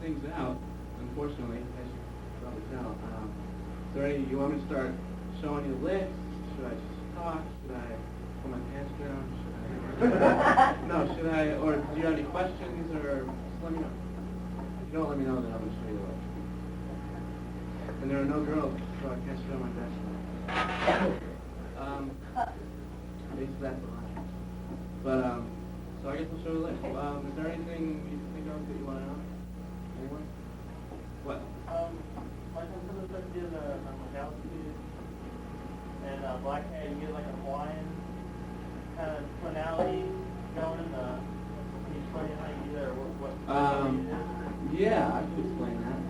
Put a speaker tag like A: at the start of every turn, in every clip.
A: things out, unfortunately, as you can probably tell. Is there any, you want me to start showing you the licks? Should I just talk? Should I pull my pants down? Should I? No, should I, or do you have any questions, or just let me know. If you don't let me know, then I'm going to show you the licks. And there are no girls, so I can't show my best. Basically that's the line. But, so I guess I'll show you the licks. Is there anything you can think of that you want to know? Anyone? What?
B: Like on some of the stuff you did on the Galaxy and Black Hat, you get like a Hawaiian kind of tonality going in the. Can you explain how you do that, or what you did?
A: Yeah, I can explain that.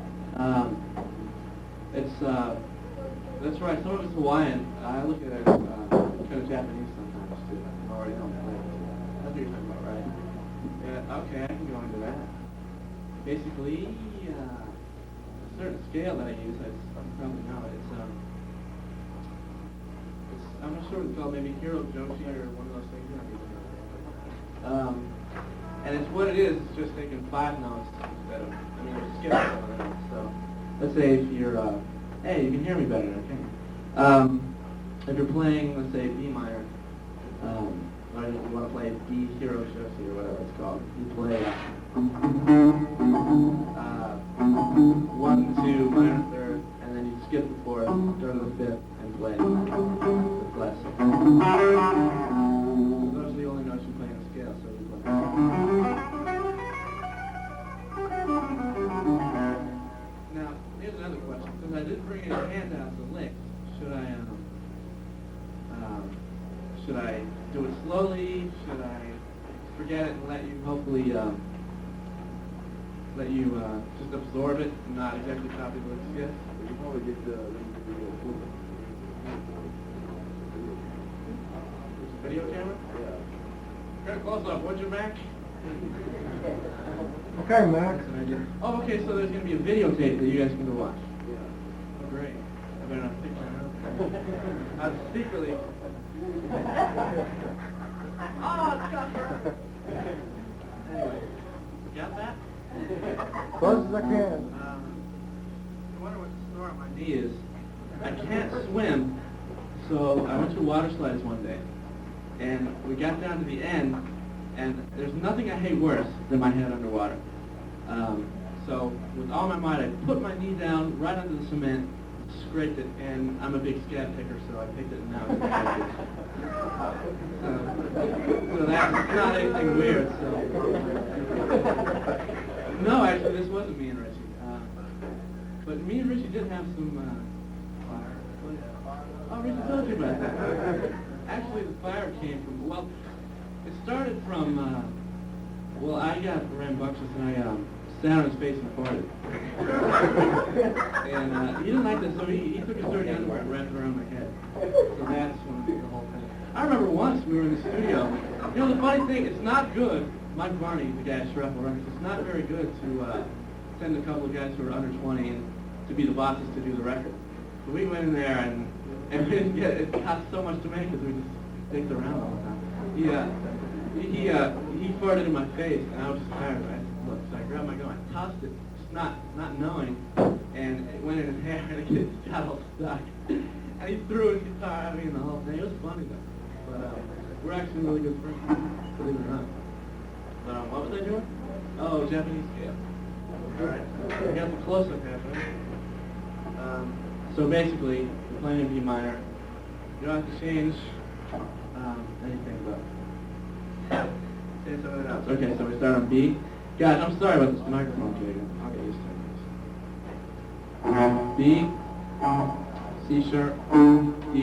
A: That's right. Some of it's Hawaiian. I look at it kind of Japanese sometimes too. I already don't play it. That's what you're talking about, right? Yeah. Okay, I can go into that. Basically, a certain scale that I use, I probably know it. I'm not sure what it's called. Maybe Hiro Joshi or one of those things. And it's what it is. It's just taking 5 notes instead of. I mean, you're skipping some of the notes. So let's say if you're. Hey, you can hear me better, okay? If you're playing, let's say, B minor, or if you want to play B Hiro Shoshi or whatever it's called, you play 1, 2, minor third, and then you skip the 4th, go to the 5th, and play the last 6. So those are the only notes you play in the scale, so you play. Now, here's another question. Since I did bring in handouts and licks, should I do it slowly? Should I forget it and let you hopefully just absorb it and not exactly copy the licks yet?
C: You probably get
A: Video camera?
C: Yeah.
A: Very close up. What's your Mac?
C: Okay, Max.
A: Oh, okay, so there's going to be a videotape that you guys can go watch.
C: Yeah.
A: Oh, great. I better not stick my nose. I'm secretly... Oh, it's got her. Anyway, got that?
C: Close as I can.
A: I wonder what the sore on my knee is. I can't swim, so I went to water slides one day, and we got down to the end, and there's nothing I hate worse than my head underwater. So with all my might, I put my knee down right under the cement, scraped it, and I'm a big scab picker, so I picked it and now it's so that's not anything weird. So no, actually, this wasn't me and Richie. But me and Richie did have some fire. Oh, Richie told you about that. Actually, the fire came from, well, it started from, well, I got rambunctious and I sat on his face and farted. And he didn't like that, so he took his dirty underwear and wrapped it around my head. So that's when the whole thing. I remember once we were in the studio. You know, the funny thing, it's not good. Mike Barney, the guy at Shrapnel Records, it's not very good to send a couple of guys who are under 20 and to be the bosses to do the record. So we went in there and we didn't get it. It cost so much to make because we just dicked around all the time. He farted in my face and I was just tired. Look, so I grabbed my gun, I tossed it, just not knowing, and it went in his hair and it got all stuck. And he threw his guitar at me and the whole thing. It was funny though. But we're actually really good friends, believe it or not. But what was I doing? Oh, Japanese scale. Alright, we got the close-up happening. So basically, we're playing in B minor. You don't have to change anything but say something else. Okay, so we start on B. Guys, I'm sorry about this microphone gig. I'll get used to it. B, C sharp, E,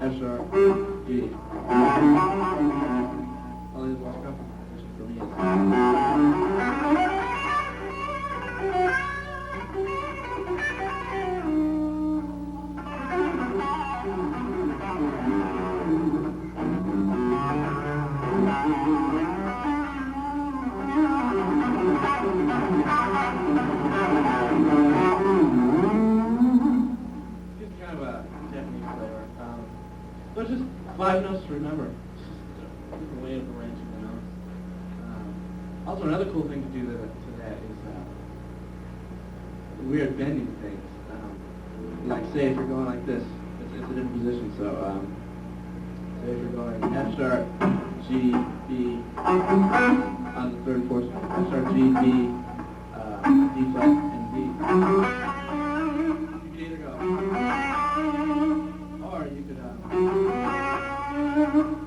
A: F sharp, G. All these most comfortable position for me is But just 5 notes to remember. It's just a different way of arranging the notes. Also, another cool thing to do to that is weird bending things. Like say if you're going like this, it's a different position. So say if you're going F sharp, G, B on the third fourth, F sharp, G, B, D flat, and D. You could either go, or you could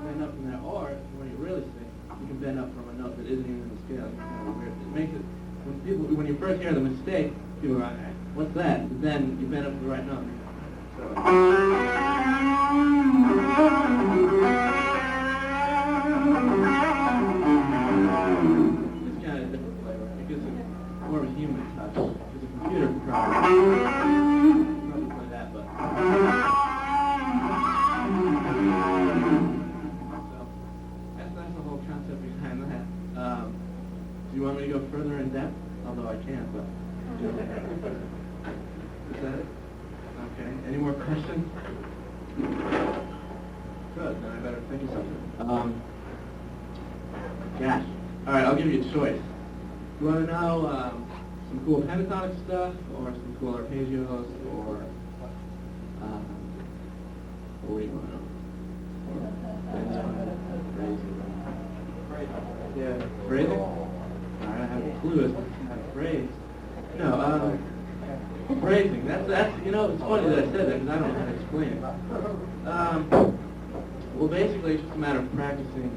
A: bend up from there, or when you really sing, you can bend up from a note that isn't even in the scale. It's kind of weird. It makes it when you first hear the mistake, people are like, "What's that?" But then you bend up to the right note. So. It's kind of a different flavor. It gives it more of a human touch. Because a computer can probably play that, but. So that's the whole concept behind that. Do you want me to go further in depth? Although I can't, but. Is that it? Okay. Any more questions? Good. Then I better think of something. Gosh. All right. I'll give you a choice. You want to know some cool pentatonic stuff, or some cool arpeggios, or what do you want to know? Yeah. Phrasing? All right. I have a clue as to how to phrase. No. Phrasing. That's you know, it's funny that I said that because I don't know how to explain it. Well, basically, it's just a matter of practicing.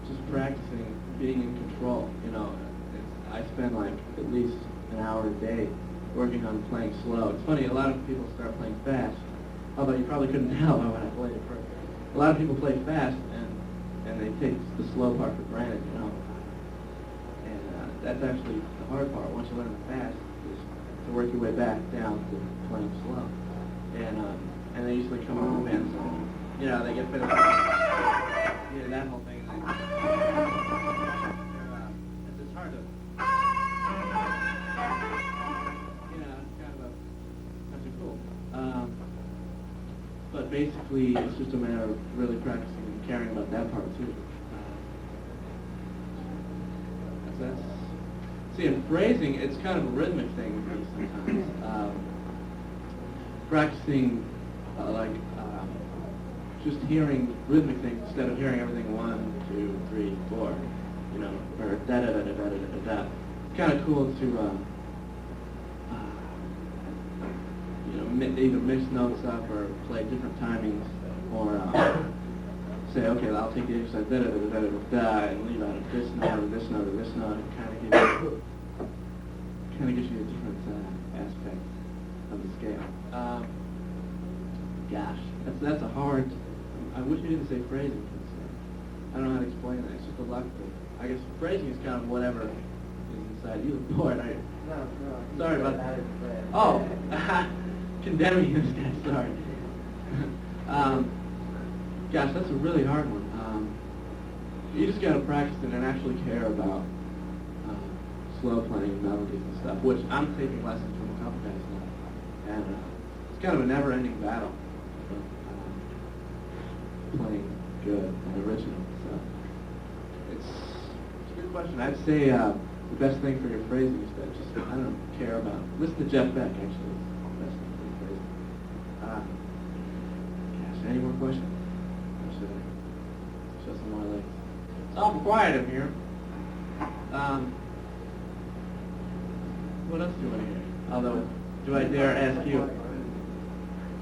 A: Just practicing being in control. You know, I spend like at least an hour a day working on playing slow. It's funny. A lot of people start playing fast. Although you probably couldn't tell when I played it first. A lot of people play fast and they take the slow part for granted. You know. That's actually the hard part. Once you learn the fast, is to work your way back down to playing slow. And they usually come home and you know they get finished. Yeah, that whole thing. It's hard to. You know, it's kind of cool. But basically, it's just a matter of really practicing and caring about that part too. That's. See, in phrasing, it's kind of a rhythmic thing with me sometimes. Practicing, just hearing rhythmic things instead of hearing everything 1, 2, 3, 4, you know, or da da da da da da da da. It's kind of cool to, you know, either mix notes up or play different timings, or say, okay, I'll take the exercise da da da da da da and leave out of this note or this note or this note. It kind of gives you a different aspect of the scale. Gosh, that's a hard. I wish you didn't say phrasing. I don't know how to explain that. It's just a luck thing. I guess phrasing is kind of whatever is inside you. Boy, no. Sorry about that. Oh, condemning this guy. Sorry. Gosh, that's a really hard one. You just got to practice it and actually care about slow playing melodies and stuff, which I'm taking lessons from a couple guys now. And it's kind of a never-ending battle of playing good and original. So it's a good question. I'd say the best thing for your phrasing is that just, I don't know, care about. Listen to Jeff Beck, actually. It's the best thing for your phrasing. Gosh, any more questions? Or should I show some more legs? It's awful quiet in here. What else do you want to hear? Although, do I dare ask you?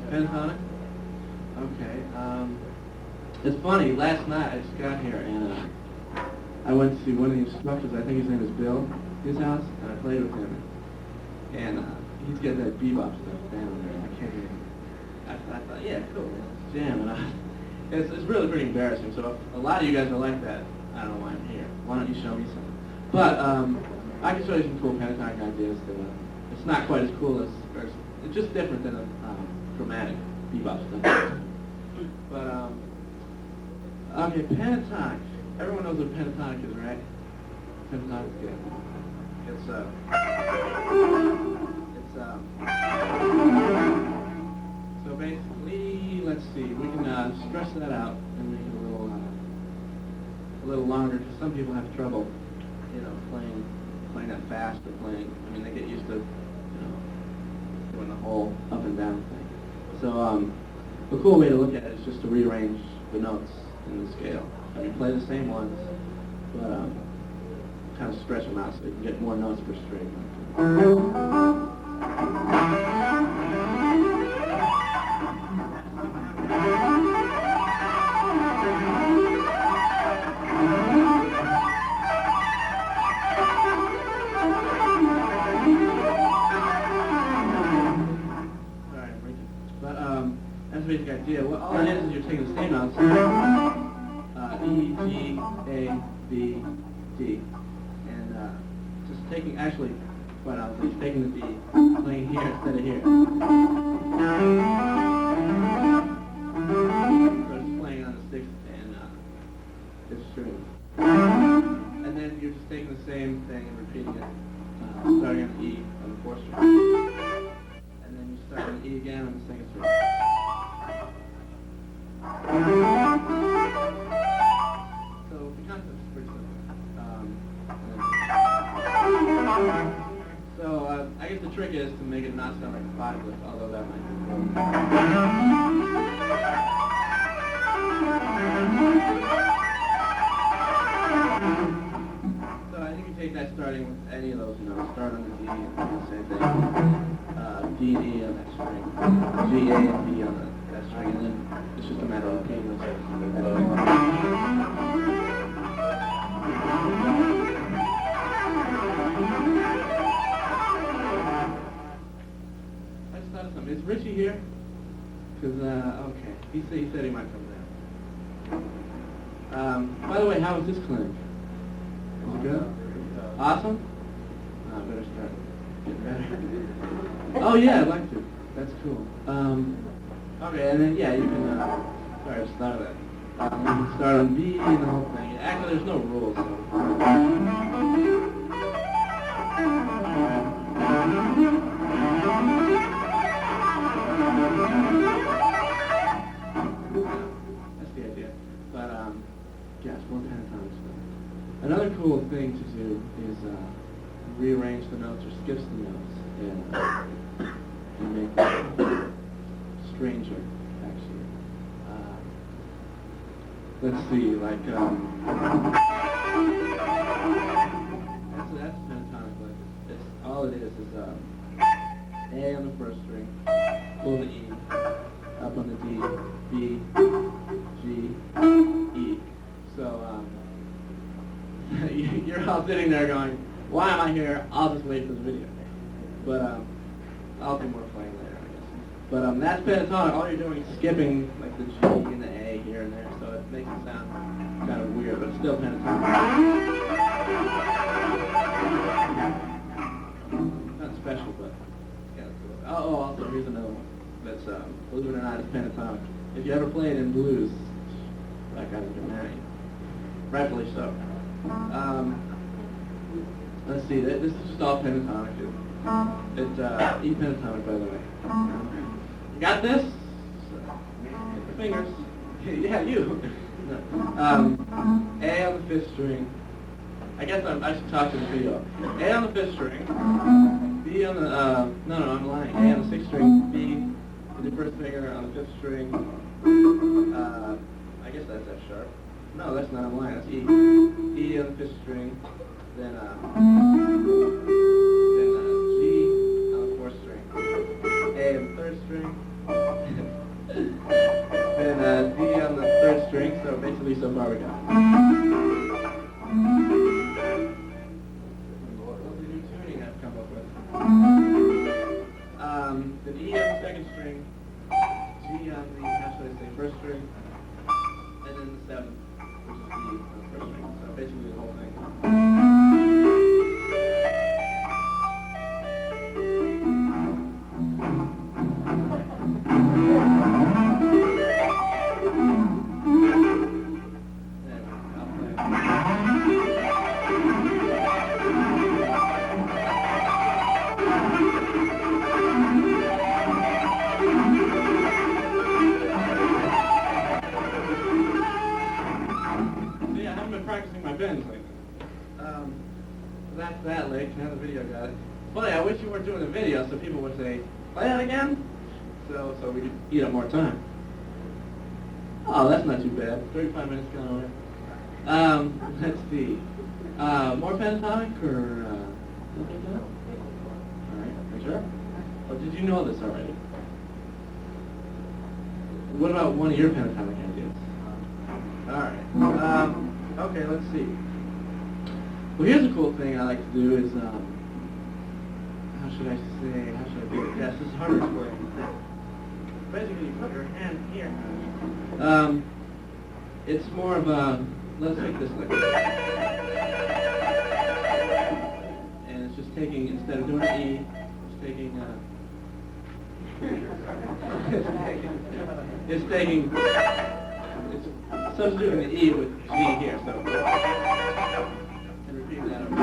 A: Pentatonic? Okay. It's funny, last night I just got here and I went to see one of the instructors, I think his name is Bill, his house, and I played with him. And he's got that bebop stuff down there, and I can't even, I thought, yeah, cool, let's jam. And it's really pretty embarrassing, so if a lot of you guys are like that, I don't know why I'm here. Why don't you show me something? But I can show you some cool pentatonic ideas that it's not quite as cool as, or it's just different than a chromatic bebop stuff. But okay, pentatonic. Everyone knows what pentatonic is, right? Pentatonic is good. It's so basically, let's see, we can stretch that out and make it a little longer, because some people have trouble, you know, playing playing that fast or playing. I mean, they get used to, doing the whole up and down thing. So the cool way to look at it is just to rearrange the notes in the scale. I mean, play the same ones, but kind of stretch them out so you can get more notes per string. That's the basic idea. Well, all it is you're taking the same notes, E, G, A, B, D, and just taking, actually, quite honestly, just taking the D, playing here instead of here. So it's playing on the sixth and fifth strings. And then you're just taking the same thing and repeating it, starting on E on the fourth string. And then you start on E again on the second string. So the concept is pretty simple. So I guess the trick is to make it not sound like a five lift, although that might be So I think you take that starting with any of those notes. Start on the D and do the same thing. D, D on that string. G, A, and B on that string, and then it's just a matter of repeating those. I just thought of something. Is Richie here? Because, okay, he said he might come down. By the way, how was this clinic? Was it good? Awesome? I better start getting better. Oh yeah, I'd like to. That's cool. Okay, and then yeah, you can. Sorry, I just thought of that. You can start on B and the whole thing. Actually, there's no rules. So. That's the idea. But yes, more pentatonic stuff. Another cool thing to do is rearrange the notes or skips the notes and make them stranger, actually. Let's see, like that's pentatonic. Like this. All it is A on the first string, pull the E, up on the D, B, G, E. So you're all sitting there going, why am I here? I'll just wait for the video. But I'll do more playing later, I guess. But that's pentatonic. All you're doing is skipping like the G and the A here and there, so it makes it sound kind of weird, but it's still pentatonic. Not special, but yeah. Oh, also here's another one. That's believe it or not, it's pentatonic. If you ever played in blues, that guy's been married. Rightfully so. Let's see, this is just all pentatonic. It's E pentatonic, by the way. You got this? Hit the fingers. Yeah, you. No. A on the fifth string. I guess I should talk to the video. A on the fifth string. B on the, no, I'm lying. A on the sixth string. B with the first finger on the fifth string. I guess that's F sharp. No, that's not, I'm lying. That's E. E on the fifth string. Then G on the fourth string, A on the third string, then D on the third string, so basically so far we got. What's the new tuning I've come up with? Then E on the second string, G on the, how should I say, first string, and then the seventh, which is D on the first string, so basically the whole thing. that's that lick. Now the video got it. Funny, I wish you weren't doing the video so people would say, play that again? So we could eat up more time. Oh, that's not too bad. 35 minutes gone over. Let's see. More pentatonic or something like that? All right, make sure. Oh, did you know this already? What about one of your pentatonic ideas? All right. Okay, let's see. Well, here's a cool thing I like to do is, how should I do it? Yes, this is harder to explain. Basically, you put your hand here. It's more of a, let's take this lick. And it's just taking, instead of doing an E, it's taking, it's substituting the E with G here, so. And repeat that over.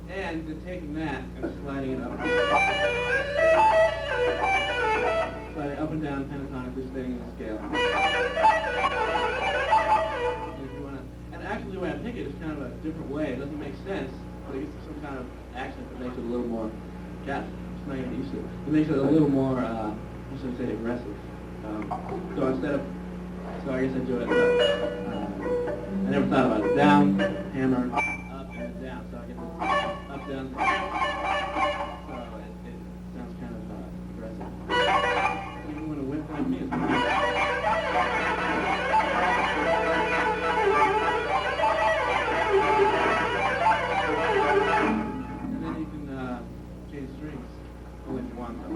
A: And then taking that and sliding it up. Sliding up and down pentatonically, staying in the scale. And if you wanna, and actually the way I pick it is kind of a different way. It doesn't make sense, but it gets some kind of accent that makes it a little more, gosh, it's not even used to it. It makes it a little more, how should I say, aggressive. So instead of, so I guess I do it, I never thought about it. Down, hammer, up, and down. So I get this up, down, so it sounds kind of aggressive. Even when a whip like me is and then you can change strings only if you want them.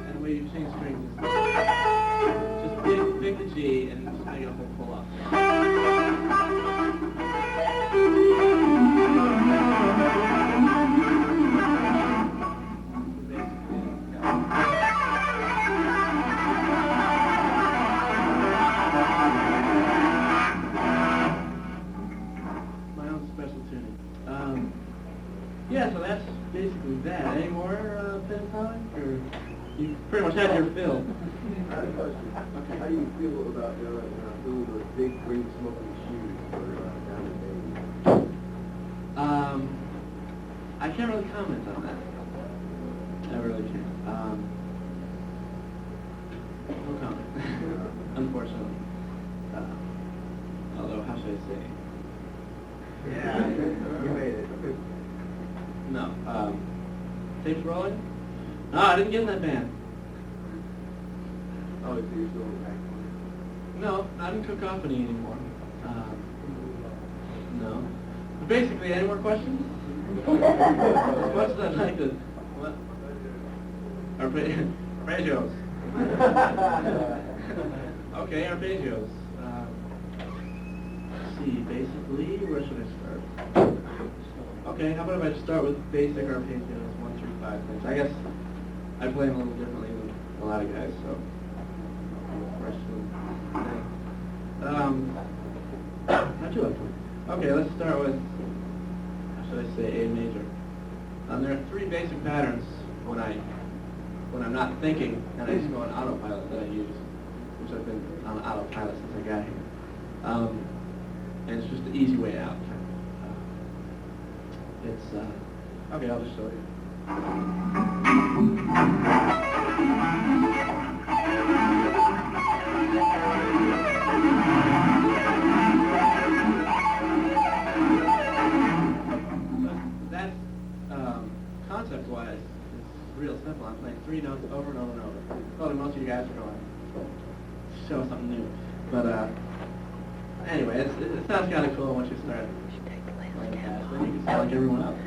A: And the way you change strings is just pick the G and just make it a whole pull up. My own special tuning. Yeah, so that's basically that. Any more pentatonic, or you pretty much had your fill?
C: I have a question. Okay. How do you feel about doing those big green smoking shoes for down the day?
A: I can't really comment on that. I really can't. No comment, unfortunately. Although, how should I say?
C: Yeah, you made it.
A: No. Tapes rolling? No, I didn't get in that band.
C: Oh, so you're still back.
A: No, I don't cook company anymore. No. But basically, any more questions? As much as I'd like to... What? Arpeggios. Okay, arpeggios. Let's see, basically, where should I start? Okay, how about if I just start with basic arpeggios, 1 through 5 things. I guess I play them a little differently than a lot of guys, so... Not too much. Okay, let's start with, how should I say, A major. There are 3 basic patterns when I'm not thinking and I just go on autopilot that I use, which I've been on autopilot since I got here. And it's just the easy way out. It's, okay, I'll just show you. That's, concept-wise, it's real simple. I'm playing 3 notes over and over and over. Probably most of you guys are going, show something new. But, anyway, it sounds kind of cool once you start playing fast. Then you can sound like everyone else.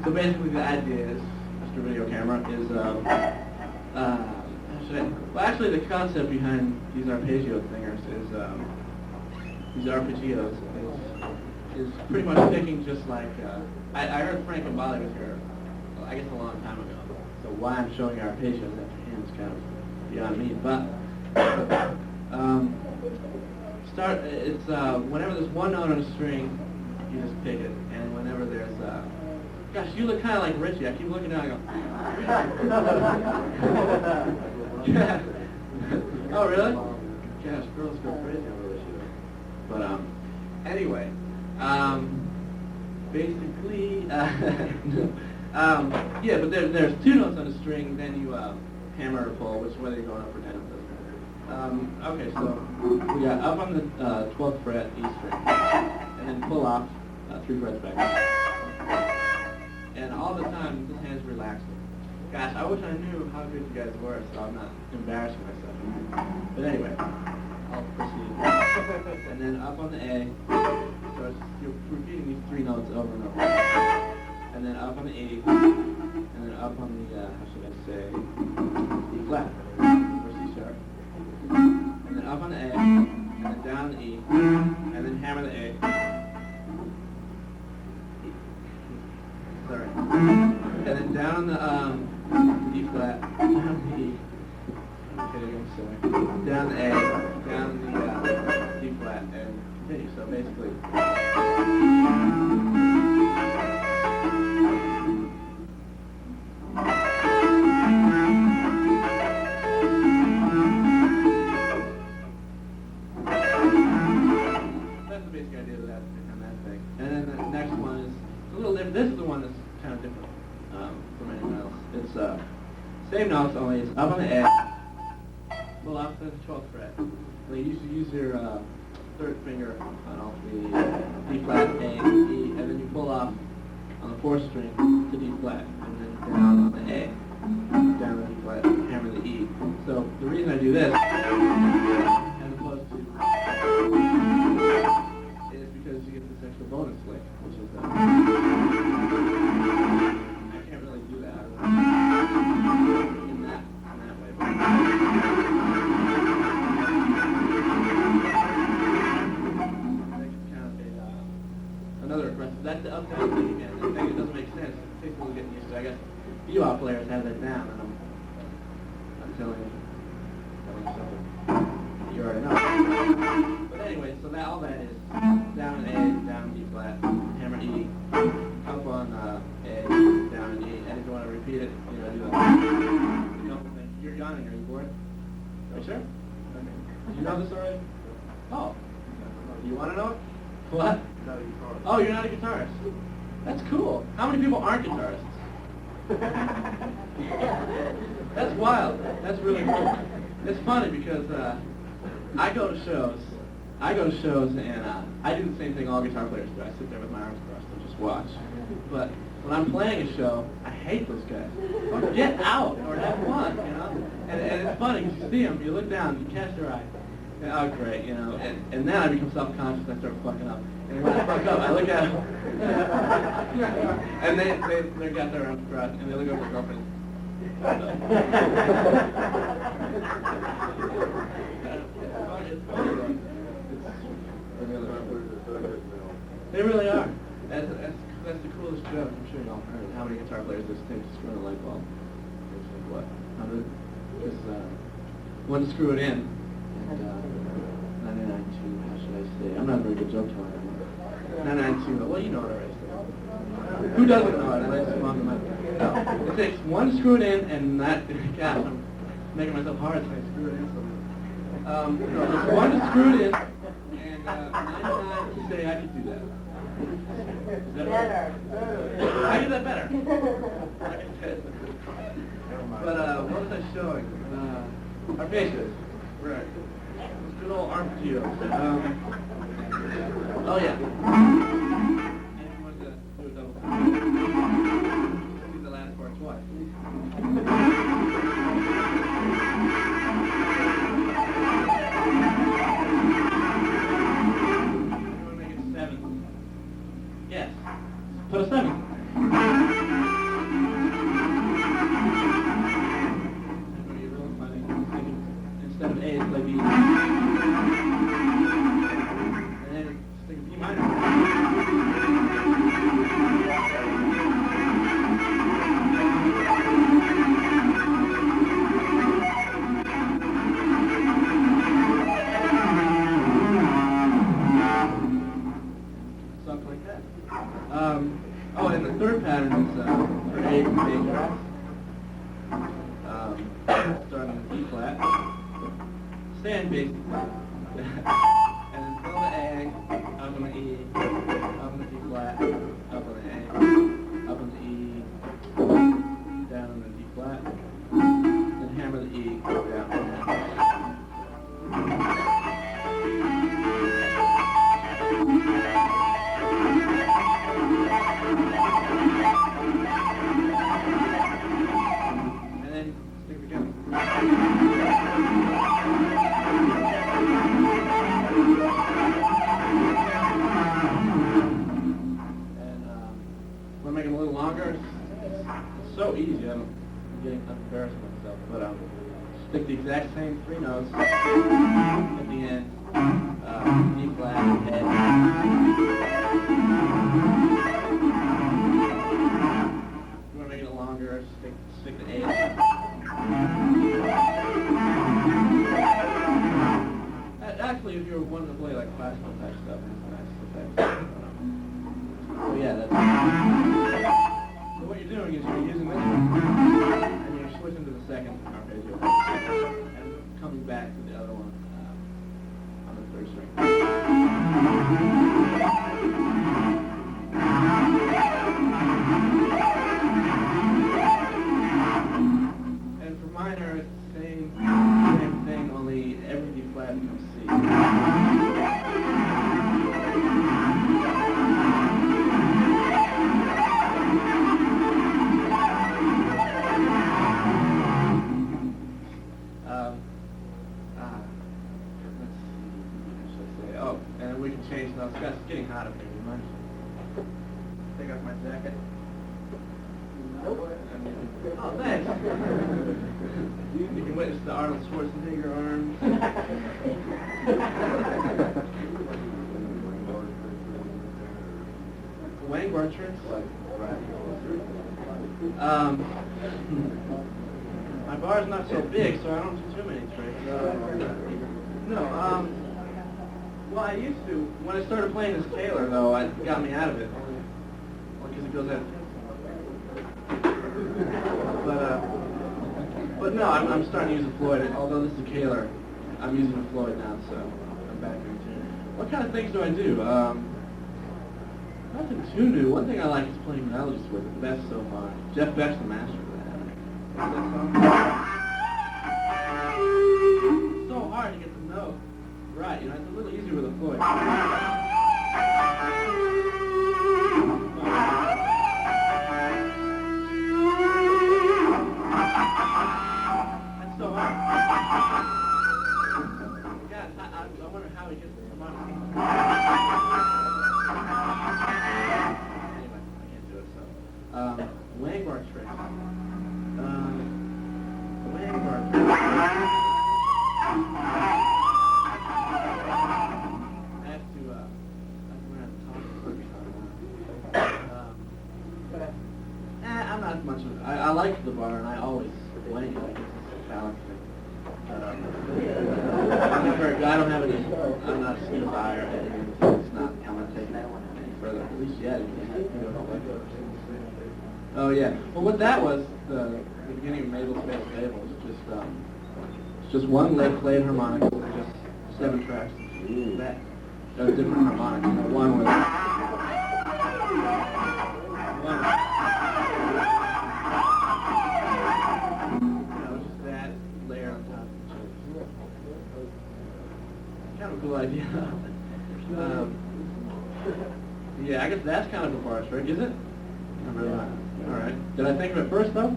A: So basically the idea is, Mr. Video Camera, is, well actually the concept behind these arpeggio thingers is, these arpeggios is pretty much picking just like, I heard Frank and Bali was here, well, I guess a long time ago. So why I'm showing arpeggios after him is kind of beyond me. But, it's, whenever there's one note on a string, you just pick it. And whenever there's, gosh, you look kind of like Richie. I keep looking down and go, yeah. Oh, really? Gosh, girls go crazy over this shit. But anyway, basically, yeah. But there's two notes on a string. Then you hammer or pull, which whether you're going up or down. Okay, so we got up on the 12th fret E string, and then pull off 3 frets back. And all the time, this hand's relaxing. Gosh, I wish I knew how good you guys were, so I'm not embarrassing myself. But anyway, I'll proceed. And then up on the A, so you're repeating these 3 notes over and over. And then up on the E, and then up on the, how should I say, E flat, or C sharp. And then up on the A, and then down the E, and then hammer the A. Sorry. And then down the D flat, down the E. Okay, I'm sorry. Down the A, down the D flat, and continue. So basically. That's the basic idea of that thing. And then the next one is a little different. This is the one that's kind of different from anyone else. It's same notes, only it's up on the A, pull off the 12th fret. And you used to use your 3rd finger on all 3, D flat, A, E, and then you pull off on the 4th string to D flat, and then down on the A, down the D flat, hammer the E. So the reason I do this, as opposed to, is because you get this extra bonus lick, which is I can't really do that in that way. Another aggressive. That's the up-down thing again. The thing that doesn't make sense. It takes a little getting used to. I guess you all players have that down, and I'm telling you something you already know. But anyway, so that all that is down an A, down D flat, hammer E, up on A, down an E, and if you want to repeat it, do that. You're yawning. Are you bored? Are you sure? Okay. Do you know this already? Oh. You want to know it? What? Oh, you're not a guitarist. That's cool. How many people aren't guitarists? That's wild. That's really cool. It's funny because I go to shows, and I do the same thing all guitar players do. I sit there with my arms crossed and just watch. But when I'm playing a show, I hate those guys. Or get out or have fun, And it's funny because you see them, you look down, you catch their eye. Oh, great, and then I become self-conscious and I start fucking up. And when I fuck up, I look at them, and they got their arms crossed, and they look over their girlfriend. It's funny, though. They really are. That's the coolest joke. I'm sure y'all heard. How many guitar players just take to screw in a light bulb? There's like, what, 100? Just one to screw it in. And 99.2, how should I say? I'm not a very good joke teller. 99.2, well, you know what I already said. Who doesn't know it? I like to mom the mic. No, it takes one to screw it in, and that, gosh, I'm making myself hard so I screw it in somewhere. No, there's one to screw it in, and 99 to say I could do that. Is that better. I do that better. But what was I showing? Our faces. Right. Good old arpeggios. Oh yeah. And if you want to do a double time, do the last part twice. You want to make it 7? Yes. Put a 7. Instead of A, it's like B. And then stick a B minor. Something like that. Oh, and the third pattern is for A major. Starting in E flat. Same basically. And then fill the A, up on the E, up on the D flat, up on the A, up on the E, down on the D flat, then hammer the E down. And then stick it together. Want to make it a little longer? It's so easy. I'm getting embarrassed myself, but stick the exact same three notes at the end. D flat, A. You want to make it longer? Stick the A. Actually, if you're wanting to play like classical type stuff, it's nice. So yeah, that's. So what you're doing is you're using this one, and you're switching to the second arpeggio, and coming back to the other one on the third string. And for minor, it's the same thing, only every D flat becomes C. We can change those. It's getting hot up here. Do you mind? Take off my jacket. Oh, thanks. You can witness the Arnold Schwarzenegger arms. Wang bar tricks? My bar's not so big, so I don't do too many tricks. No, well, I used to. When I started playing this Taylor, though, it got me out of it. Because it goes out. But no, I'm starting to use a Floyd. Although this is a Taylor, I'm using a Floyd now, so I'm back in tune. What kind of things do I do? Nothing too new. One thing I like is playing melodies with it. That's so far. Jeff Beck's the master of that. That song? It's so hard to get the note. Right, it's a little easier with a Floyd. That's so hard. God, I wonder how he gets the harmonic. Anyway, I can't do it, so. Wang bar trick. Wang bar trick. I'm not much of I like the bar, and I always play it. I guess it's a talent thing. I don't have any. I'm not a skill buyer. It's not. I'm not taking that one any further. At least yet. Oh yeah. Well, what that was the beginning of Mabel's Fatal Fable. It's just one leg played harmonic. Just 7 tracks. That different harmonics. One was. Just that layer on top of each other. Kind of a cool idea. Yeah, I guess that's kind of a bar trick, is it? All right. Did I think of it first, though?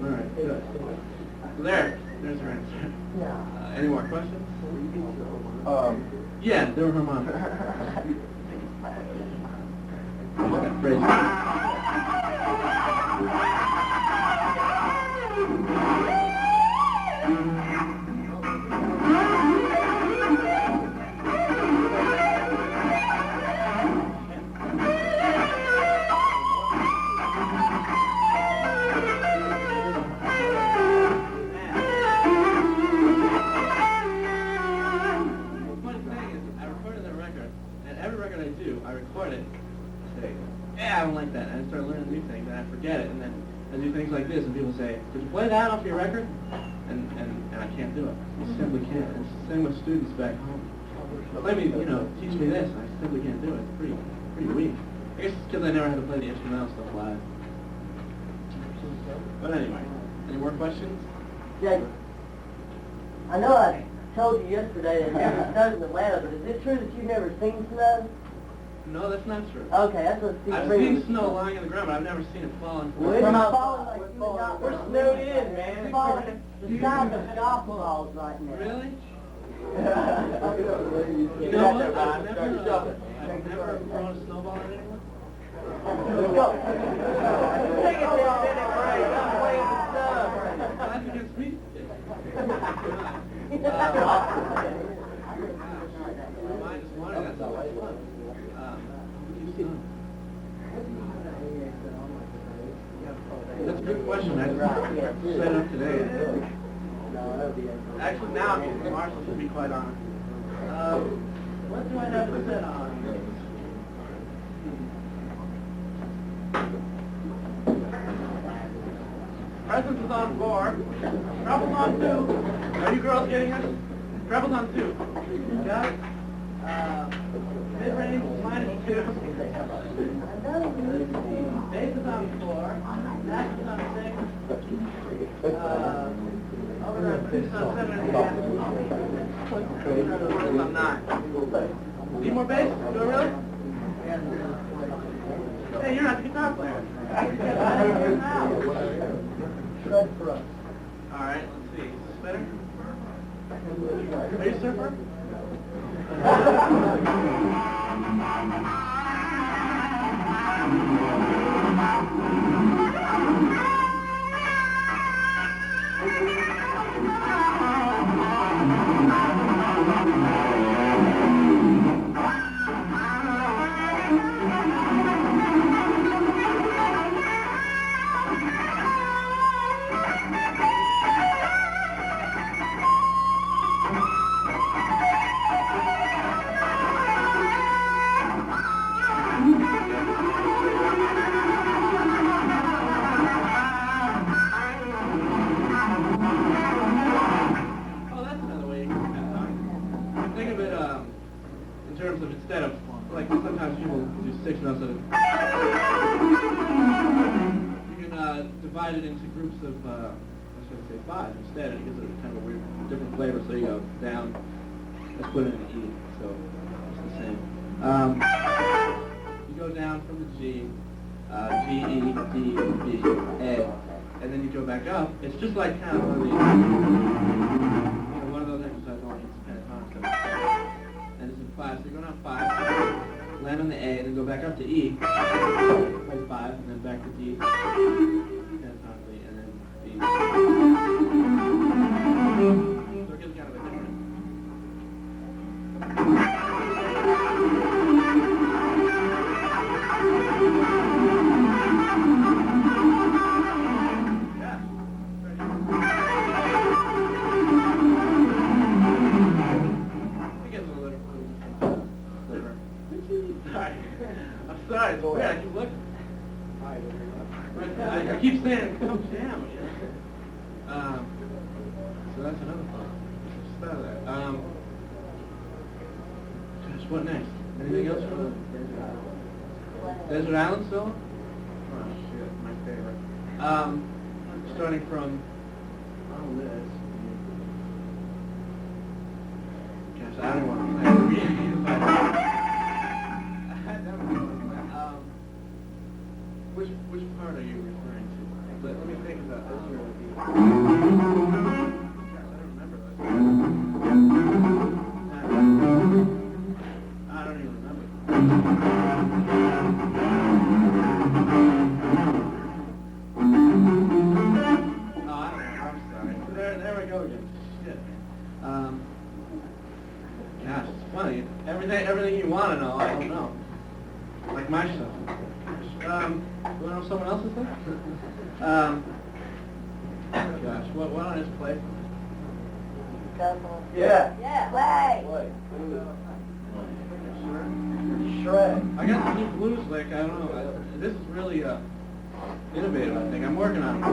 A: All right, good. So there's her answer. Any more questions? Yeah, they were harmonics. That phrase. I record it, say, yeah, I don't like that, and I start learning new things, and I forget it, and then I do things like this, and people say, did you play that off your record? and I can't do it. I simply can't. It's the same with students back home. But let me, teach me this. I simply can't do it. It's pretty weak. I guess it's because I never had to play the instrumental stuff live. But anyway, any more questions?
D: Jake, I know I told you yesterday that it never snowed in Atlanta, but is it true that you've never seen snow?
A: No, that's not true.
D: Okay, that's what Steve
A: I've
D: Freeman
A: seen
D: was
A: snow
D: saying.
A: lying on the ground, but I've never seen it falling.
D: Well, it's falling like you would not.
B: We're snowed in, man.
D: It's falling the size of golf balls right now.
A: Really?
C: You know, ladies,
A: You know what?
B: Start
A: I've never thrown a snowball at anyone.
D: Let's go.
B: Take it 10-minute break. I'm playing the stuff.
A: That's against me. Mine is one, that's always fun. That's a good question. I set it up today. Actually, now Marshall should be quite honest. What do I have to set on? Presence is on 4. Treble's on 2. Are you girls getting it? Treble's on 2. Got it? Mid-range is -2. Bass is on 4. Max is on 6. Overdrive is on 7.5. Is on 9. Need more bass? Do it really? Hey, you're not the guitar player. All right, let's see. Is this better? Are you a surfer? Instead of, like, sometimes people do 6 notes at a you can divide it into groups of, I should say 5 instead. It gives it kind of a weird, different flavor. So you go down, let's put it in an E, so it's the same. You go down from the G, G, E, D, B, A, and then you go back up. It's just like kind of one of these, one of those exercises on each pentatonic stuff. And it's in 5, so you go down 5, land on the A, and then go back up to E, play 5, and then back to D, pentatonically, and then B. So it gives kind of a different. Yeah. I'm sorry, it's weird. I keep looking. I keep saying, come jam. So that's another thought. Just thought of that. Gosh, what next? Anything else for them? Desert Island still? Oh shit, my favorite. Starting from this. Gosh, I don't want to play the beginning, but which part are you referring to? Let me think about this. Gosh, I don't remember this. I don't even remember. Oh, I don't know. I'm sorry. There we go again. Shit. Gosh, it's funny. Everything you want to know, I don't know. Like my stuff. You want to know someone else's thing? Gosh, why don't I just play?
C: Yeah.
D: Yeah, play.
C: Shred.
A: I got this new blues lick. I don't know. This is really innovative, I think. I'm working on it.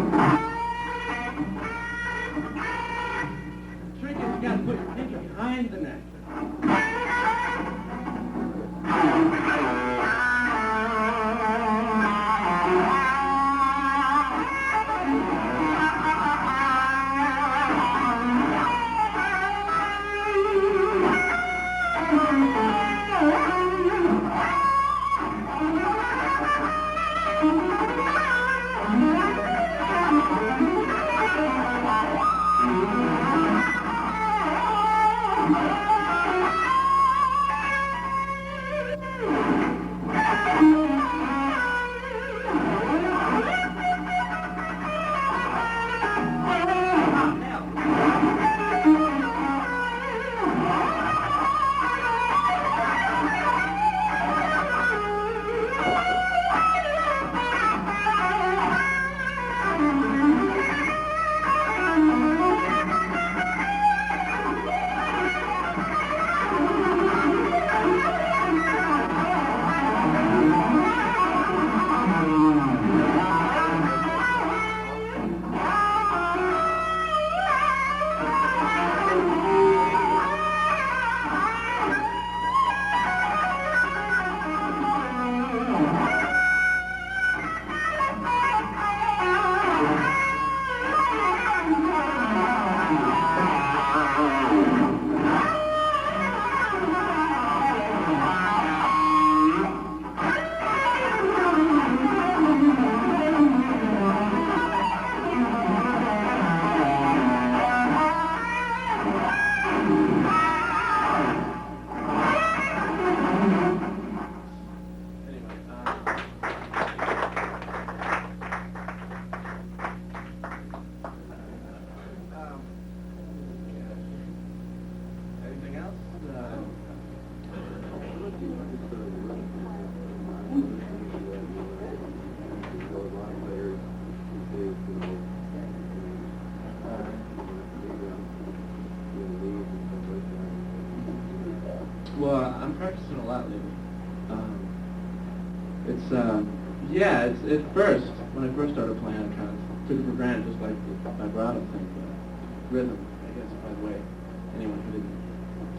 A: Well, I'm practicing a lot lately. It's at first, when I first started playing, I kind of took it for granted, just like the vibrato thing, but rhythm, I guess, by the way, anyone who didn't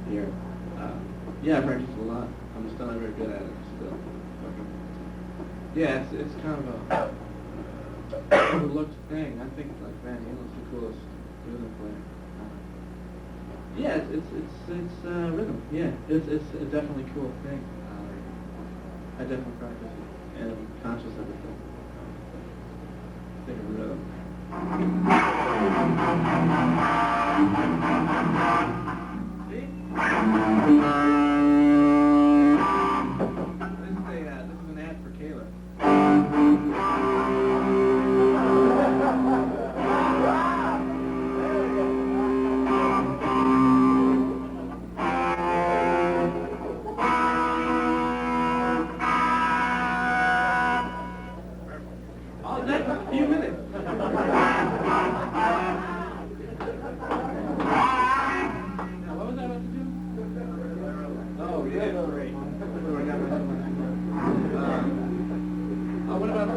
A: hear. Yeah, I practice a lot. I'm still not very good at it, still. Yeah, it's kind of a overlooked thing. I think like Van Halen's the coolest rhythm player. Yeah, it's rhythm. Yeah, it's a definitely cool thing. I definitely practice it, and I'm conscious of it. Think of rhythm. See? This is an ad for Kayla. Oh, that's a few minutes. Now, what was I about to do? Oh, yeah, great. What about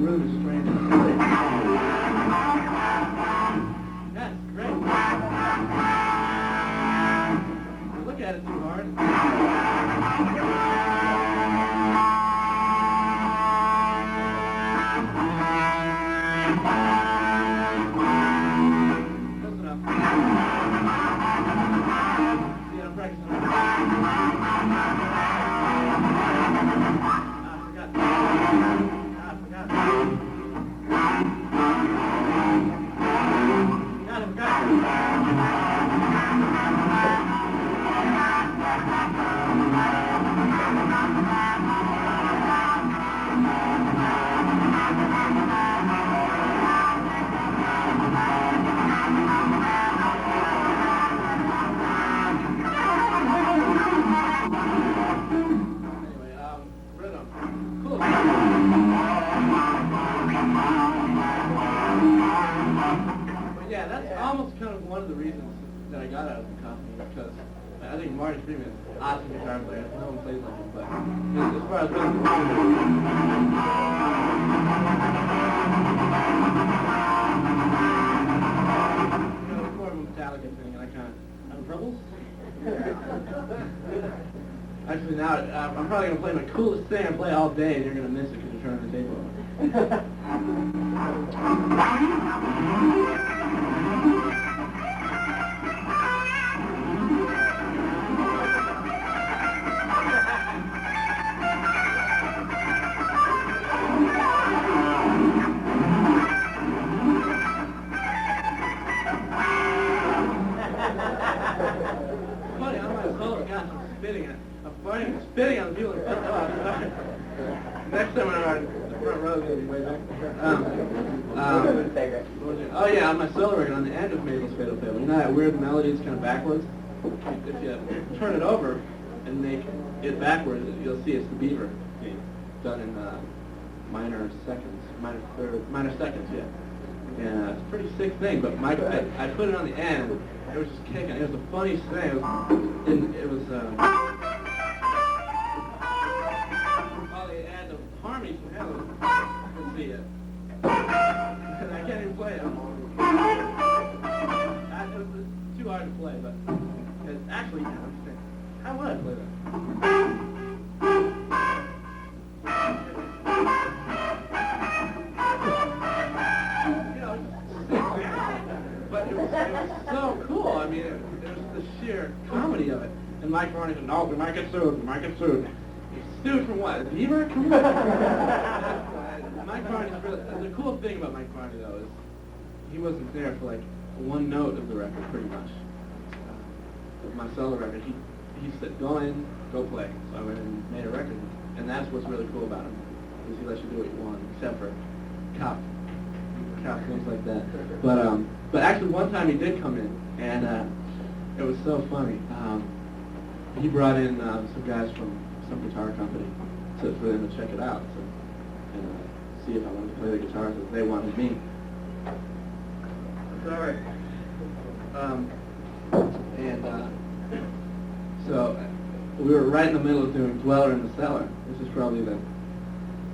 A: Rhythm is Strange? That's great. You look at it too hard. Close enough. See, I'm practicing. Rhythm. Cool. But yeah, that's almost kind of one of the reasons that I got out of the company, because I think Marty Freeman is an awesome guitar player. No one plays like him, but as far as rhythm, it's more of a Metallica thing, and I kind of have troubles. Actually, now I'm probably going to play my coolest thing and play all day, and you're going to miss it because you're turning the tape over. Funny, I'm my solo, gosh, I'm spitting it. I'm spitting on the people in front. Oh, sorry. Next time I'm the front row is going to be way back. Oh yeah, on my solo record, on the end of Mabel's Fatal Fable, you know that weird melody is kind of backwards? If you turn it over and make it backwards, you'll see it's the beaver theme, done in minor seconds, yeah. And it's a pretty sick thing, but I put it on the end. It was just kicking. It was the funniest thing. It was all the add the harmonies from hell. Let's see it. I can't even play it. It's too hard to play, but it's actually, how would I play that? But it was so cool. I mean, it was the sheer comedy of it. And Mike Varney said, no, we might get sued. Sued from what? A beaver? Come on. Mike Varney's really, the cool thing about Mike Varney, though, is he wasn't there for like one note of the record, pretty much. With my solo record, he said, go in, go play. So I went and made a record. And that's what's really cool about him, is he lets you do what you want, except for cop things like that. But actually one time he did come in, and it was so funny. He brought in some guys from some guitar company for them to check it out, and see if I wanted to play the guitars as they wanted me. Sorry. And So we were right in the middle of doing Dweller in the Cellar. This is probably the